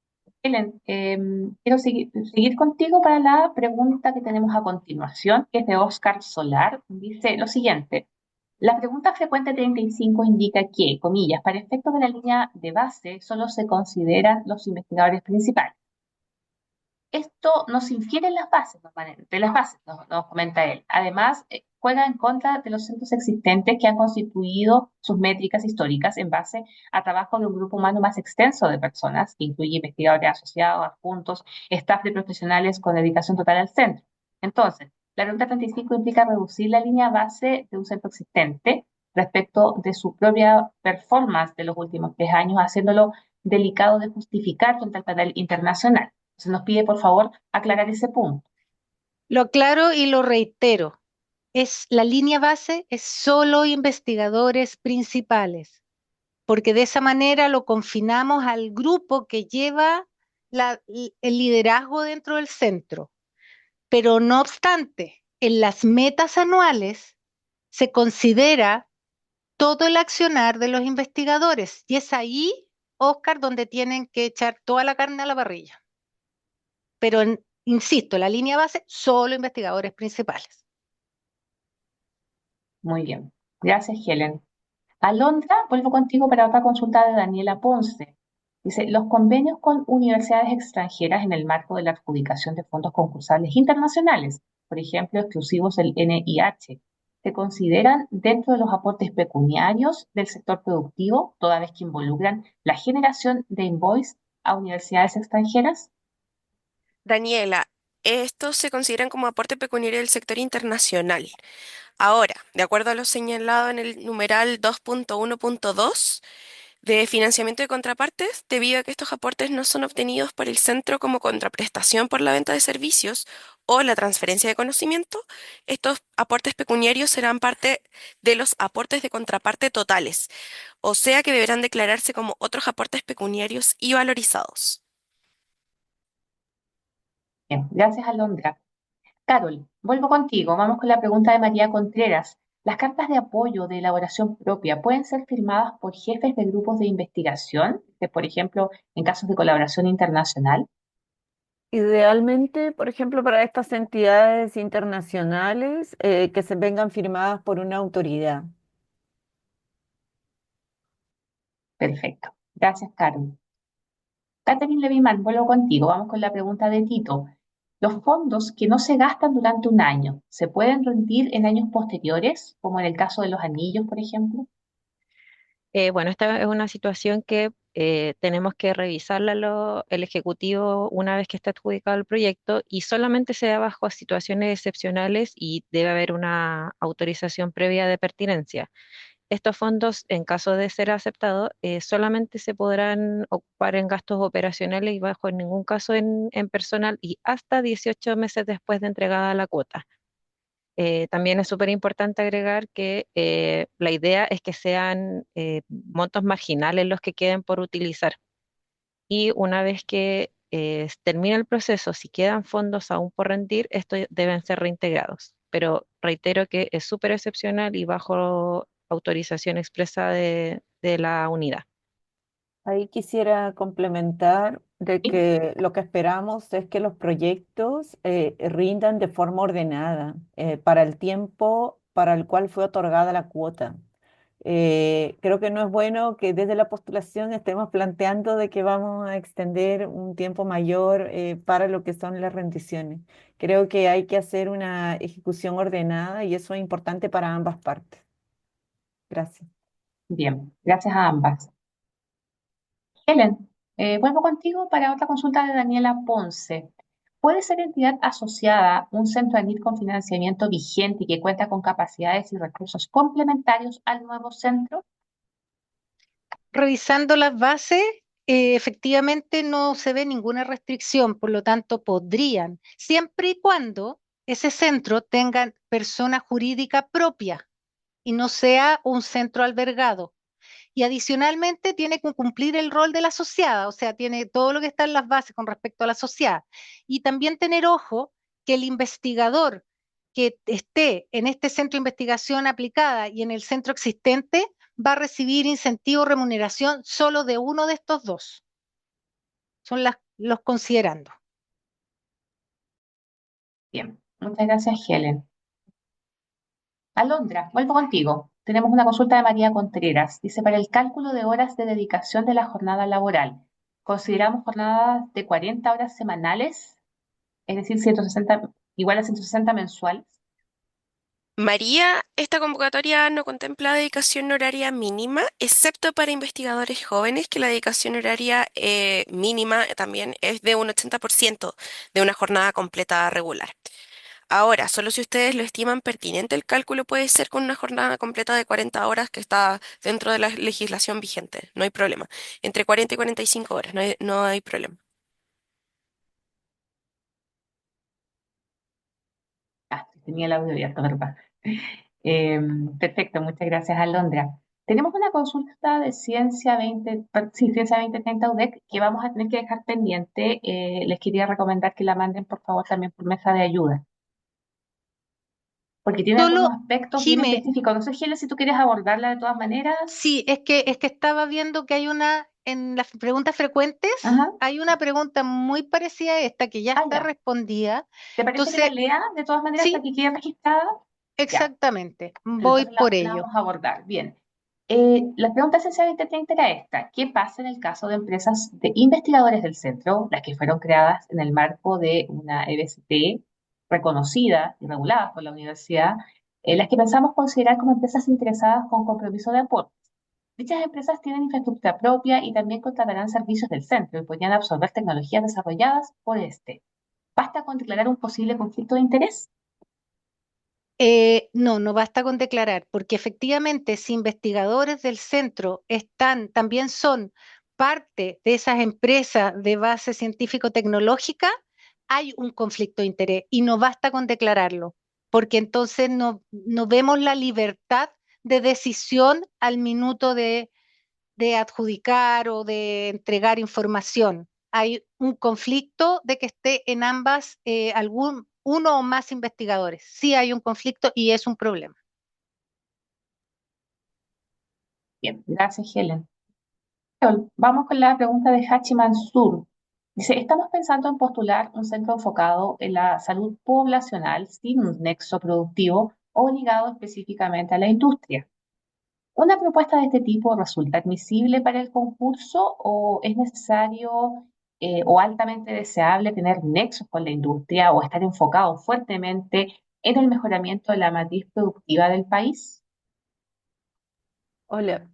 Helen, quiero seguir contigo para la pregunta que tenemos a continuación, que es de Oscar Solar. Dice lo siguiente. La pregunta frecuente 35 indica que, comillas, para efectos de la línea de base solo se consideran los investigadores principales. Esto nos infiere en las bases, de las bases, nos comenta él. Además, juega en contra de los centros existentes que han constituido sus métricas históricas en base a trabajo de un grupo humano más extenso de personas, que incluye investigadores asociados, adjuntos, staff de profesionales con dedicación total al centro. Entonces, la pregunta 35 implica reducir la línea base de un centro existente respecto de su propia performance de los últimos 3 años, haciéndolo delicado de justificar frente al panel internacional. Se nos pide, por favor, aclarar ese punto. Lo aclaro y lo reitero. la línea base es solo investigadores principales, porque de esa manera lo confinamos al grupo que lleva el liderazgo dentro del centro. Pero no obstante, en las metas anuales se considera todo el accionar de los investigadores y es ahí, Oscar, donde tienen que echar toda la carne a la parrilla. Pero, insisto, la línea base, solo investigadores principales. Muy bien. Gracias, Helen. Alondra, vuelvo contigo para otra consulta de Daniela Ponce. Dice, los convenios con universidades extranjeras en el marco de la adjudicación de fondos concursables internacionales, por ejemplo, exclusivos del NIH, ¿se consideran dentro de los aportes pecuniarios del sector productivo, toda vez que involucran la generación de invoice a universidades extranjeras? Daniela, estos se consideran como aporte pecuniario del sector internacional. Ahora, de acuerdo a lo señalado en el numeral 2.1.2 de financiamiento de contrapartes, debido a que estos aportes no son obtenidos por el centro como contraprestación por la venta de servicios o la transferencia de conocimiento, estos aportes pecuniarios serán parte de los aportes de contraparte totales, o sea que deberán declararse como otros aportes pecuniarios y valorizados. Bien, gracias, Alondra. Carol, vuelvo contigo. Vamos con la pregunta de María Contreras. ¿Las cartas de apoyo de elaboración propia pueden ser firmadas por jefes de grupos de investigación, por ejemplo, en casos de colaboración internacional? Idealmente, por ejemplo, para estas entidades internacionales, que se vengan firmadas por una autoridad. Perfecto. Gracias, Carol. Catherine Leviman, vuelvo contigo. Vamos con la pregunta de Tito. ¿Los fondos que no se gastan durante un año se pueden rendir en años posteriores, como en el caso de los anillos, por ejemplo? Bueno, esta es una situación que tenemos que revisarla el Ejecutivo una vez que está adjudicado el proyecto y solamente se da bajo situaciones excepcionales y debe haber una autorización previa de pertinencia. Estos fondos, en caso de ser aceptados, solamente se podrán ocupar en gastos operacionales y bajo en ningún caso en personal y hasta 18 meses después de entregada la cuota. También es súper importante agregar que la idea es que sean montos marginales los que queden por utilizar. Y una vez que termine el proceso, si quedan fondos aún por rendir, estos deben ser reintegrados. Pero reitero que es súper excepcional y bajo autorización expresa de la unidad. Ahí quisiera complementar de Sí. que lo que esperamos es que los proyectos rindan de forma ordenada para el tiempo para el cual fue otorgada la cuota. Creo que no es bueno que desde la postulación estemos planteando de que vamos a extender un tiempo mayor para lo que son las rendiciones. Creo que hay que hacer una ejecución ordenada y eso es importante para ambas partes. Gracias. Bien, gracias a ambas. Helen, vuelvo contigo para otra consulta de Daniela Ponce. ¿Puede ser entidad asociada un centro ANIT con financiamiento vigente y que cuenta con capacidades y recursos complementarios al nuevo centro? Revisando las bases, efectivamente no se ve ninguna restricción, por lo tanto podrían, siempre y cuando ese centro tenga persona jurídica propia y no sea un centro albergado. Y adicionalmente tiene que cumplir el rol de la asociada, o sea, tiene todo lo que está en las bases con respecto a la asociada. Y también tener ojo que el investigador que esté en este centro de investigación aplicada y en el centro existente va a recibir incentivo o remuneración solo de uno de estos dos. Son los considerando. Bien, muchas gracias, Helen. Alondra, vuelvo contigo. Tenemos una consulta de María Contreras. Dice, para el cálculo de horas de dedicación de la jornada laboral, ¿consideramos jornadas de 40 horas semanales? Es decir, 160, igual a 160 mensuales. María, esta convocatoria no contempla dedicación horaria mínima, excepto para investigadores jóvenes, que la dedicación horaria mínima también es de un 80% de una jornada completa regular. Ahora, solo si ustedes lo estiman pertinente, el cálculo puede ser con una jornada completa de 40 horas que está dentro de la legislación vigente, no hay problema. Entre 40 y 45 horas, no hay problema. Ah, sí, tenía el audio abierto, ¿verdad? Eh, Perfecto, muchas gracias, Alondra. Tenemos una consulta de Ciencia 2030 UDEC que vamos a tener que dejar pendiente. Les quería recomendar que la manden, por favor, también por mesa de ayuda, porque tiene algunos Solo, aspectos bien Jime, específicos. No sé, Gela, si tú quieres abordarla de todas maneras. sí, es que estaba viendo que hay en las preguntas frecuentes, Ajá. hay una pregunta muy parecida a esta que ya Ah, está ya. respondida. ¿Te parece que la Entonces, lea de todas maneras para sí, que quede registrada? Ya. exactamente, voy Entonces por la ello. vamos a abordar. Bien. La pregunta esencial de 30 era esta. ¿Qué pasa en el caso de empresas de investigadores del centro, las que fueron creadas en el marco de una EBCT reconocida y regulada por la universidad, las que pensamos considerar como empresas interesadas con compromiso de aporte? Dichas empresas tienen infraestructura propia y también contratarán servicios del centro y podrían absorber tecnologías desarrolladas por este. ¿Basta con declarar un posible conflicto de interés? No, no basta con declarar, porque efectivamente si investigadores del centro también son parte de esas empresas de base científico-tecnológica, hay un conflicto de interés y no basta con declararlo, porque entonces no vemos la libertad de decisión al minuto de adjudicar o de entregar información. Hay un conflicto de que esté en ambas uno o más investigadores. Sí hay un conflicto y es un problema. Bien, gracias, Helen. Vamos con la pregunta de Hachi Mansur. Dice, estamos pensando en postular un centro enfocado en la salud poblacional sin un nexo productivo o ligado específicamente a la industria. ¿Una propuesta de este tipo resulta admisible para el concurso o es necesario o altamente deseable tener nexos con la industria o estar enfocado fuertemente en el mejoramiento de la matriz productiva del país? Hola,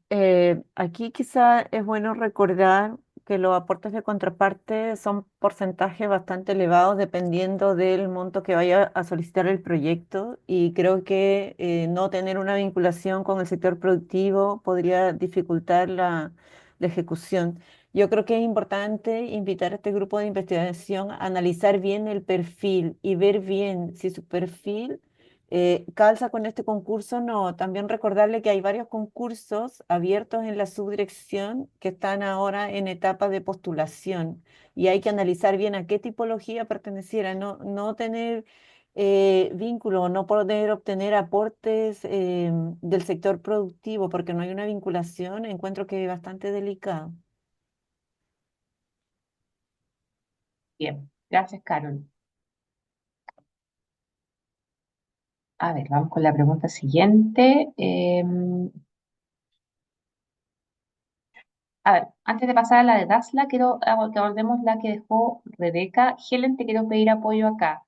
aquí quizá es bueno recordar que los aportes de contraparte son porcentajes bastante elevados dependiendo del monto que vaya a solicitar el proyecto y creo que no tener una vinculación con el sector productivo podría dificultar la ejecución. Yo creo que es importante invitar a este grupo de investigación a analizar bien el perfil y ver bien si su perfil calza con este concurso, no. También recordarle que hay varios concursos abiertos en la subdirección que están ahora en etapa de postulación y hay que analizar bien a qué tipología perteneciera, no tener vínculo, no poder obtener aportes del sector productivo porque no hay una vinculación, encuentro que es bastante delicado. Bien, gracias, Carol. A ver, vamos con la pregunta siguiente. A ver, antes de pasar a la de Dasla, quiero que abordemos la que dejó Rebeca. Helen, te quiero pedir apoyo acá.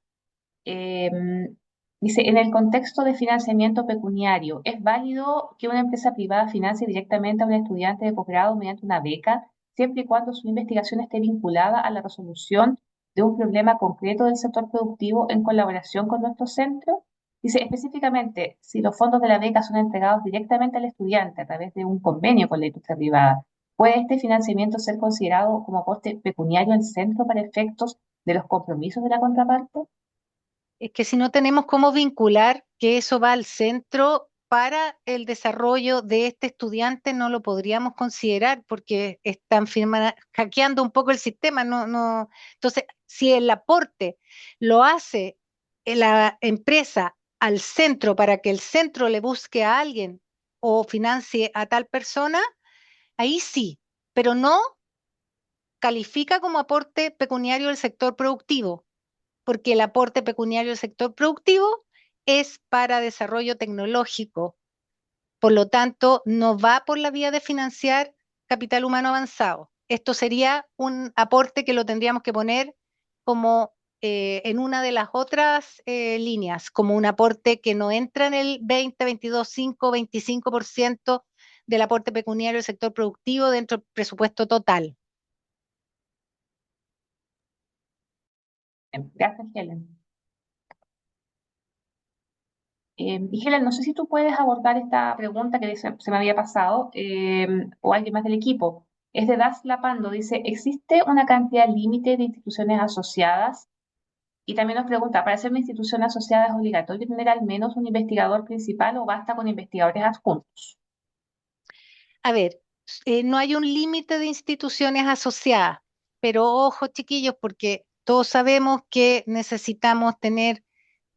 Dice, en el contexto de financiamiento pecuniario, ¿es válido que una empresa privada financie directamente a un estudiante de posgrado mediante una beca, siempre y cuando su investigación esté vinculada a la resolución de un problema concreto del sector productivo en colaboración con nuestro centro? Dice, específicamente, si los fondos de la beca son entregados directamente al estudiante a través de un convenio con la industria privada, ¿puede este financiamiento ser considerado como aporte pecuniario al centro para efectos de los compromisos de la contraparte? Es que si no tenemos cómo vincular que eso va al centro para el desarrollo de este estudiante, no lo podríamos considerar porque están hackeando un poco el sistema. No. Entonces, si el aporte lo hace la empresa al centro para que el centro le busque a alguien o financie a tal persona, ahí sí, pero no califica como aporte pecuniario del sector productivo porque el aporte pecuniario del sector productivo es para desarrollo tecnológico. Por lo tanto, no va por la vía de financiar capital humano avanzado. Esto sería un aporte que lo tendríamos que poner como en una de las otras líneas, como un aporte que no entra en el 20, 22, 5, 25% del aporte pecuniario del sector productivo dentro del presupuesto total. Gracias, Helen. Y Helen, no sé si tú puedes abordar esta pregunta que se me había pasado, o alguien más del equipo. Es de Das Lapando, dice, ¿existe una cantidad límite de instituciones asociadas Y también nos pregunta, ¿para ser una institución asociada es obligatorio tener al menos un investigador principal o basta con investigadores adjuntos? A ver, no hay un límite de instituciones asociadas, pero ojo, chiquillos, porque todos sabemos que necesitamos tener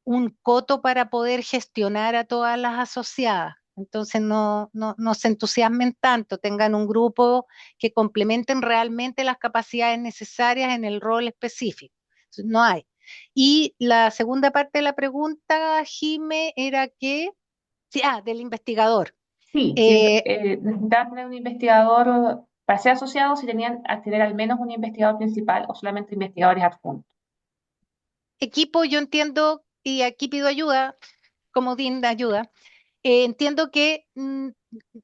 un coto para poder gestionar a todas las asociadas. Entonces no se entusiasmen tanto, tengan un grupo que complementen realmente las capacidades necesarias en el rol específico. No hay. Y la segunda parte de la pregunta, Jime, era que, sí, del investigador. Sí, si Eh, necesitaban tener un investigador, para ser asociados, si tenían que tener al menos un investigador principal o solamente investigadores adjuntos. Equipo, yo entiendo, y aquí pido ayuda, como Dean de ayuda, entiendo que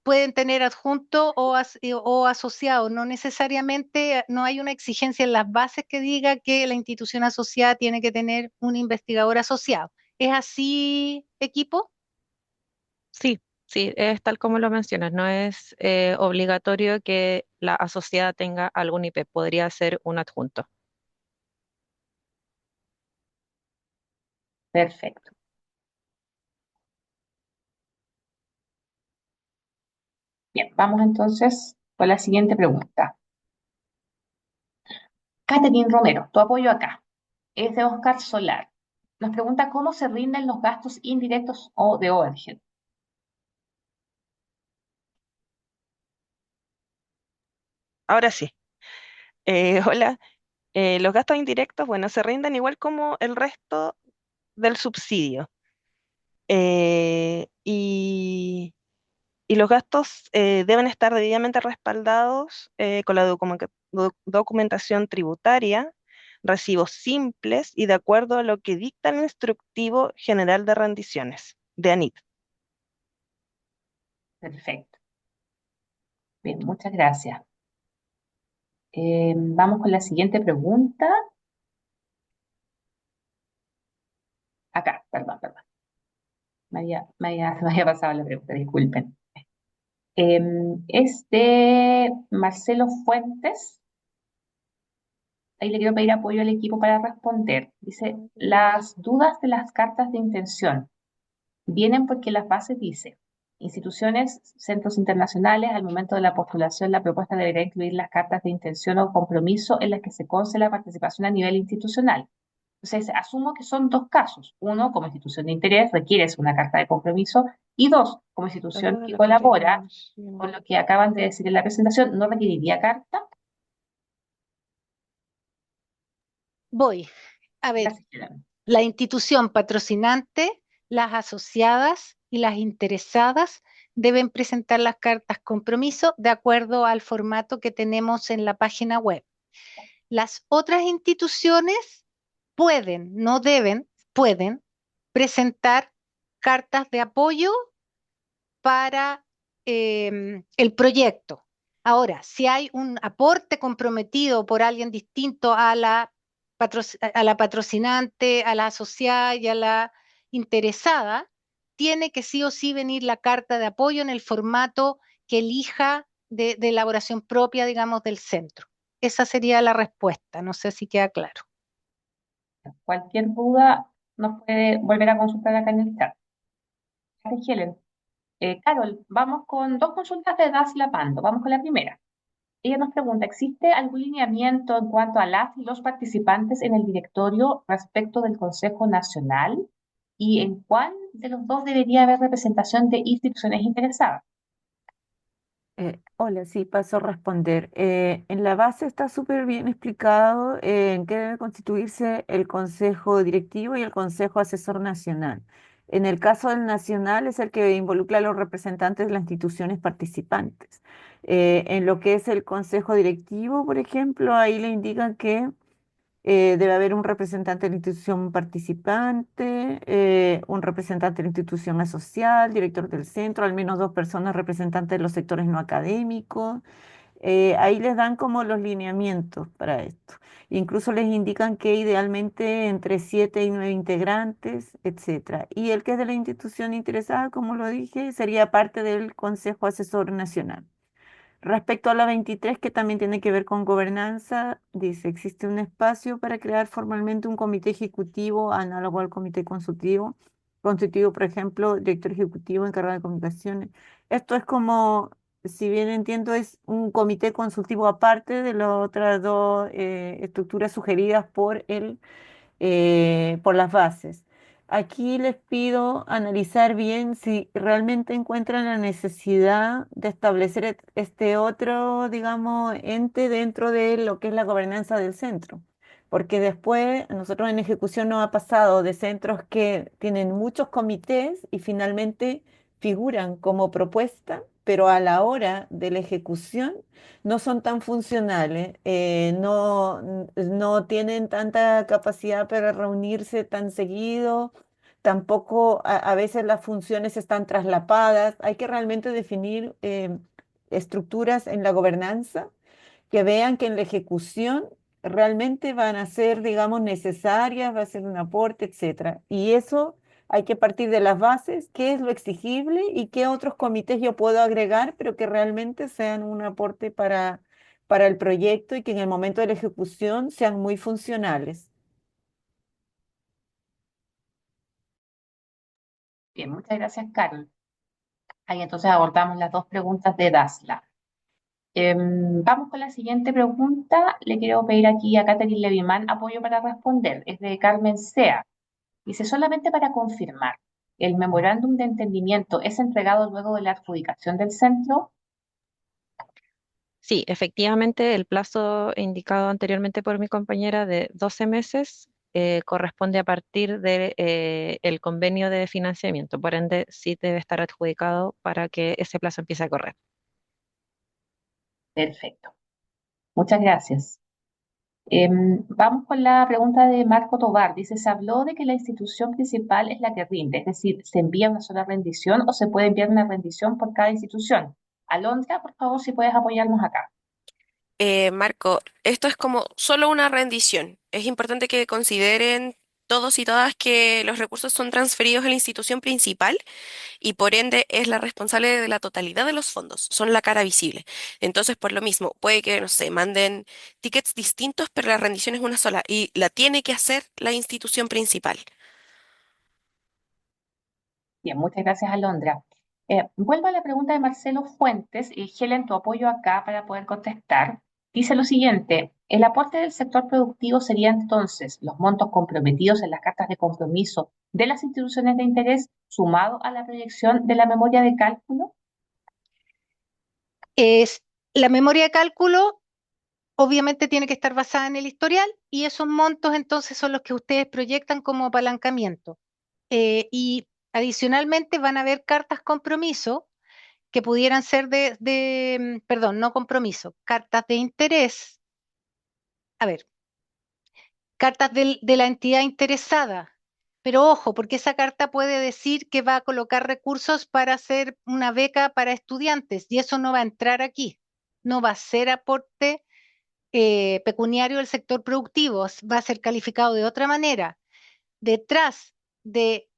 pueden tener adjunto o asociado, no necesariamente, no hay una exigencia en las bases que diga que la institución asociada tiene que tener un investigador asociado. ¿Es así, equipo? Sí, sí, es tal como lo mencionas, no es obligatorio que la asociada tenga algún IP, podría ser un adjunto. Perfecto. Bien, vamos entonces con la siguiente pregunta. Catherine Romero, tu apoyo acá es de Oscar Solar. Nos pregunta cómo se rinden los gastos indirectos o de overhead. Ahora sí. Hola. Los gastos indirectos, bueno, se rinden igual como el resto del subsidio. Y los gastos deben estar debidamente respaldados con la documentación tributaria, recibos simples y de acuerdo a lo que dicta el Instructivo General de Rendiciones de ANIT. Perfecto. Bien, muchas gracias. Vamos con la siguiente pregunta. Acá, perdón. Se me había pasado la pregunta, disculpen. Es de Marcelo Fuentes. Ahí le quiero pedir apoyo al equipo para responder. Dice, las dudas de las cartas de intención vienen porque las bases dice, instituciones, centros internacionales, al momento de la postulación, la propuesta deberá incluir las cartas de intención o compromiso en las que se conce la participación a nivel institucional. Entonces, asumo que son dos casos. Uno, como institución de interés, requieres una carta de compromiso. Y dos, como institución Ah, que la carta de colabora, intención. con lo que acaban de decir en la presentación, no requeriría carta. Voy. A ver, Gracias, Gerardo. la institución patrocinante, las asociadas y las interesadas deben presentar las cartas compromiso de acuerdo al formato que tenemos en la página web. Las otras instituciones pueden, no deben, pueden presentar cartas de apoyo para el proyecto. Ahora, si hay un aporte comprometido por alguien distinto a la patrocinante, a la asociada y a la interesada, tiene que sí o sí venir la carta de apoyo en el formato que elija de elaboración propia, digamos, del centro. Esa sería la respuesta. No sé si queda claro. Cualquier duda nos puede volver a consultar acá en el chat. Gracias, Helen. Carol, vamos con dos consultas de Das Lapando. Vamos con la primera. Ella nos pregunta, ¿existe algún lineamiento en cuanto a las y los participantes en el directorio respecto del Consejo Nacional? ¿Y en cuál de los dos debería haber representación de instituciones interesadas? Hola, sí, paso a responder. En la base está súper bien explicado en qué debe constituirse el Consejo Directivo y el Consejo Asesor Nacional. En el caso del nacional es el que involucra a los representantes de las instituciones participantes. En lo que es el Consejo Directivo, por ejemplo, ahí le indican que debe haber un representante de la institución participante, un representante de la institución asociada, director del centro, al menos dos personas representantes de los sectores no académicos. Ahí les dan como los lineamientos para esto. Incluso les indican que idealmente entre 7 y 9 integrantes, etcétera. Y el que es de la institución interesada, como lo dije, sería parte del Consejo Asesor Nacional. Respecto a la 23, que también tiene que ver con gobernanza, dice, existe un espacio para crear formalmente un comité ejecutivo análogo al comité consultivo, constituido, por ejemplo, director ejecutivo encargado de comunicaciones. Esto es como, si bien entiendo, es un comité consultivo aparte de las otras dos estructuras sugeridas por las bases. Aquí les pido analizar bien si realmente encuentran la necesidad de establecer este otro, digamos, ente dentro de lo que es la gobernanza del centro. Porque después nosotros en ejecución nos ha pasado de centros que tienen muchos comités y finalmente figuran como propuesta, pero a la hora de la ejecución no son tan funcionales, no tienen tanta capacidad para reunirse tan seguido, tampoco a veces las funciones están traslapadas. Hay que realmente definir estructuras en la gobernanza que vean que en la ejecución realmente van a ser, digamos, necesarias, va a ser un aporte, etcétera. Y eso hay que partir de las bases, qué es lo exigible y qué otros comités yo puedo agregar, pero que realmente sean un aporte para el proyecto y que en el momento de la ejecución sean muy funcionales. Bien, muchas gracias, Carol. Ahí entonces abordamos las dos preguntas de Dasla. Vamos con la siguiente pregunta. Le quiero pedir aquí a Catherine Levimán apoyo para responder. Es de Carmen Sea. Dice, solamente para confirmar, ¿el memorándum de entendimiento es entregado luego de la adjudicación del centro? Sí, efectivamente, el plazo indicado anteriormente por mi compañera de 12 meses corresponde a partir de, el convenio de financiamiento. Por ende, sí debe estar adjudicado para que ese plazo empiece a correr. Perfecto. Muchas gracias. Vamos con la pregunta de Marco Tobar. Dice, ¿se habló de que la institución principal es la que rinde? Es decir, ¿se envía una sola rendición o se puede enviar una rendición por cada institución? Alondra, por favor, si puedes apoyarnos acá. Marco, esto es como solo una rendición. Es importante que consideren todos y todas que los recursos son transferidos a la institución principal y por ende es la responsable de la totalidad de los fondos, son la cara visible. Entonces, por lo mismo, puede que, no sé, manden tickets distintos, pero la rendición es una sola y la tiene que hacer la institución principal. Bien, muchas gracias, Alondra. Vuelvo a la pregunta de Marcelo Fuentes y Helen, tu apoyo acá para poder contestar. Dice lo siguiente, el aporte del sector productivo sería entonces los montos comprometidos en las cartas de compromiso de las instituciones de interés sumado a la proyección de la memoria de cálculo. Es, la memoria de cálculo obviamente tiene que estar basada en el historial y esos montos entonces son los que ustedes proyectan como apalancamiento. Y adicionalmente van a haber cartas compromiso que pudieran ser perdón, no compromiso, cartas de interés. A ver, cartas de la entidad interesada. Pero ojo, porque esa carta puede decir que va a colocar recursos para hacer una beca para estudiantes y eso no va a entrar aquí. No va a ser aporte pecuniario del sector productivo, va a ser calificado de otra manera. Detrás de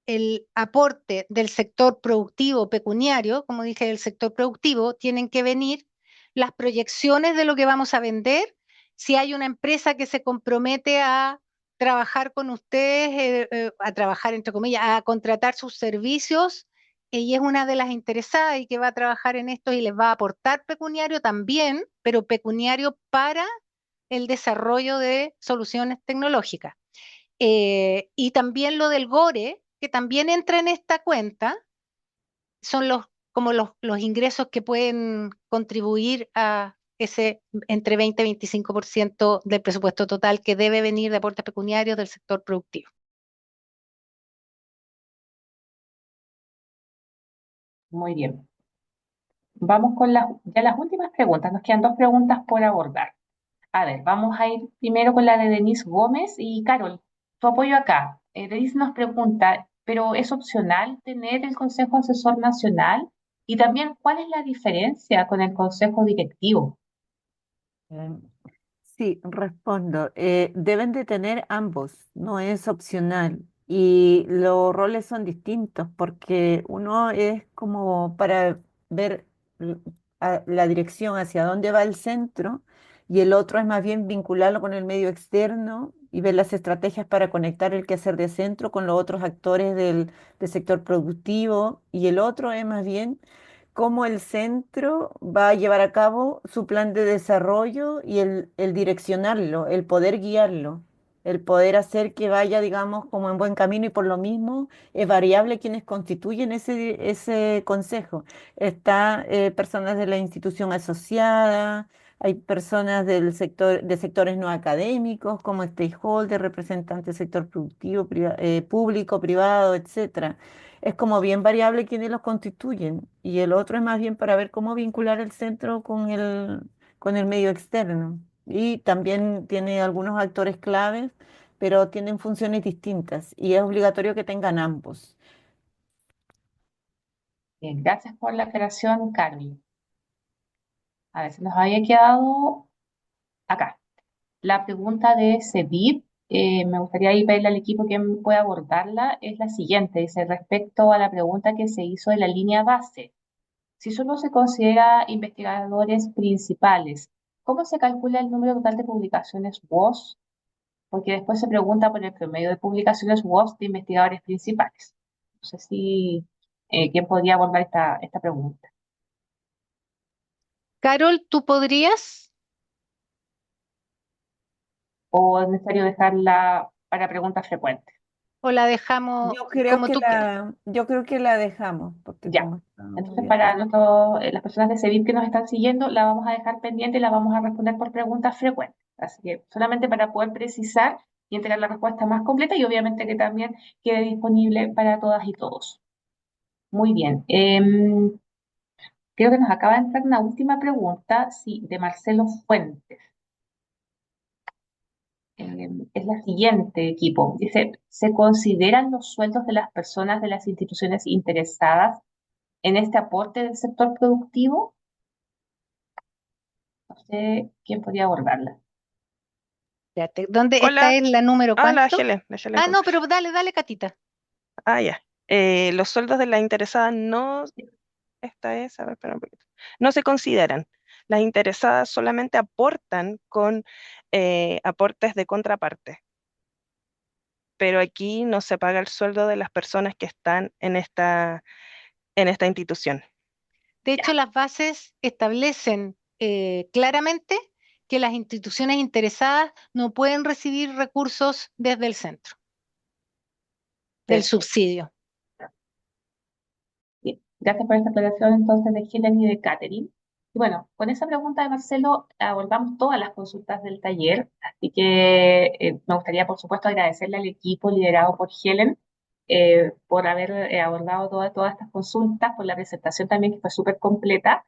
el aporte del sector productivo pecuniario, como dije, del sector productivo, tienen que venir las proyecciones de lo que vamos a vender. Si hay una empresa que se compromete a trabajar con ustedes, a trabajar entre comillas, a contratar sus servicios, y es una de las interesadas y que va a trabajar en esto y les va a aportar pecuniario también, pero pecuniario para el desarrollo de soluciones tecnológicas. Y también lo del GORE, que también entra en esta cuenta, son como los ingresos que pueden contribuir a ese entre 20 y 25% del presupuesto total que debe venir de aportes pecuniarios del sector productivo. Muy bien. Vamos con ya las últimas preguntas. Nos quedan dos preguntas por abordar. A ver, vamos a ir primero con la de Denise Gómez y Carol, tu apoyo acá. Denise nos pregunta, ¿pero es opcional tener el Consejo Asesor Nacional? Y también, ¿cuál es la diferencia con el Consejo Directivo? Eh, Sí, respondo. Deben de tener ambos, no es opcional. Y los roles son distintos porque uno es como para ver la dirección hacia dónde va el centro, y el otro es más bien vincularlo con el medio externo y ver las estrategias para conectar el quehacer de centro con los otros actores del sector productivo, y el otro es más bien cómo el centro va a llevar a cabo su plan de desarrollo y el direccionarlo, el poder guiarlo, el poder hacer que vaya, digamos, como en buen camino, y por lo mismo es variable quienes constituyen ese consejo. Está personas de la institución asociada, hay personas del sector, de sectores no académicos como stakeholders, representantes del sector productivo, público, privado, etcétera. Es como bien variable quienes los constituyen, y el otro es más bien para ver cómo vincular el centro con el medio externo. Y también tiene algunos actores claves, pero tienen funciones distintas y es obligatorio que tengan ambos. Bien, gracias por la aclaración, Carmen. A ver, se nos había quedado acá. La pregunta de Cedid, me gustaría ahí pedirle al equipo que pueda abordarla, es la siguiente. Dice, respecto a la pregunta que se hizo de la línea base, si solo se considera investigadores principales, ¿cómo se calcula el número total de publicaciones WOS? Porque después se pregunta por el promedio de publicaciones WOS de investigadores principales. No sé si quién podría abordar esta pregunta. Carol, ¿tú podrías? ¿O es necesario dejarla para preguntas frecuentes? ¿O la dejamos como tú quieras? Yo creo que la dejamos, porque Ya. como está Entonces, muy para las personas de CEVIP que nos están siguiendo, la vamos a dejar pendiente y la vamos a responder por preguntas frecuentes. Así que solamente para poder precisar y entregar la respuesta más completa, y obviamente que también quede disponible para todas y todos. Muy bien. Creo que nos acaba de entrar una última pregunta, sí, de Marcelo Fuentes. Es la siguiente, equipo. Dice, ¿se consideran los sueldos de las personas de las instituciones interesadas en este aporte del sector productivo? No sé quién podría abordarla. Espérate, ¿dónde está Hola, en la número cuánto? La Helen Ah, no, Concurs. pero dale, dale, Catita. Ah, ya. Los sueldos de la interesada no, esta es, a ver, espera un poquito. No se consideran. Las interesadas solamente aportan con aportes de contraparte, pero aquí no se paga el sueldo de las personas que están en esta institución. De Ya, hecho, las bases establecen claramente que las instituciones interesadas no pueden recibir recursos desde el centro, del perfecto. subsidio. Bien, gracias por esta aclaración entonces de Helen y de Catherine. Y bueno, con esa pregunta de Marcelo abordamos todas las consultas del taller, así que me gustaría por supuesto agradecerle al equipo liderado por Helen por haber abordado todas estas consultas, por la presentación también que fue súper completa.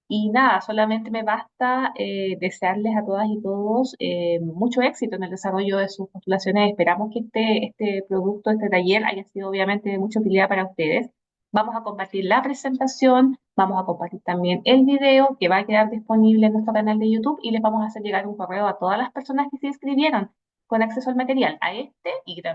Y nada, solamente me basta desearles a todas y todos mucho éxito en el desarrollo de sus postulaciones. Esperamos que este producto, este taller, haya sido obviamente de mucha utilidad para ustedes. Vamos a compartir la presentación, vamos a compartir también el video que va a quedar disponible en nuestro canal de YouTube, y les vamos a hacer llegar un correo a todas las personas que se inscribieron con acceso al material, a este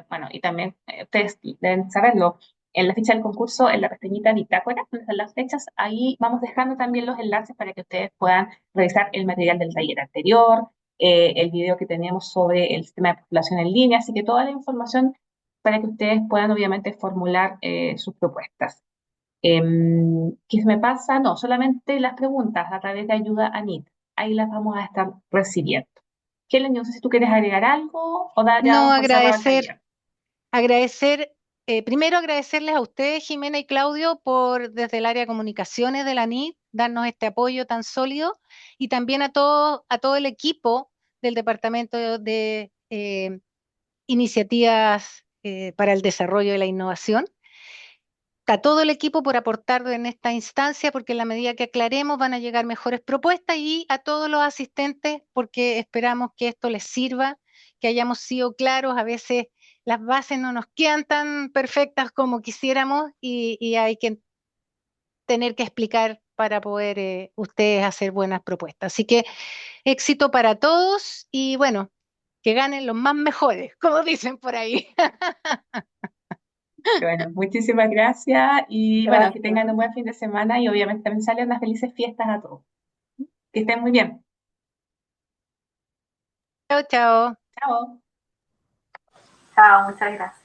bueno, y también ustedes deben saberlo, en la ficha del concurso, en la pestañita bitácora, donde están las fechas, ahí vamos dejando también los enlaces para que ustedes puedan revisar el material del taller anterior, el video que tenemos sobre el sistema de postulación en línea, así que toda la información para que ustedes puedan obviamente formular sus propuestas. ¿Qué se me pasa? No, solamente las preguntas a través de ayuda a NIT. Ahí las vamos a estar recibiendo. Helen, no sé si tú quieres agregar algo o dar ya No, por cerrado el agradecer, taller. agradecer, primero agradecerles a ustedes, Jimena y Claudio, por desde el área de comunicaciones de la NIT darnos este apoyo tan sólido, y también a todo el equipo del Departamento de Iniciativas para el Desarrollo de la Innovación, a todo el equipo por aportar en esta instancia, porque en la medida que aclaremos van a llegar mejores propuestas, y a todos los asistentes, porque esperamos que esto les sirva, que hayamos sido claros. A veces las bases no nos quedan tan perfectas como quisiéramos, y hay que tener que explicar para poder ustedes hacer buenas propuestas. Así que éxito para todos, y bueno, que ganen los más mejores, como dicen por ahí. Bueno, muchísimas gracias y bueno, que Gracias. tengan un buen fin de semana y obviamente también salen unas felices fiestas a todos. Que estén muy bien. Chao, chao. Chao. Chao, muchas gracias.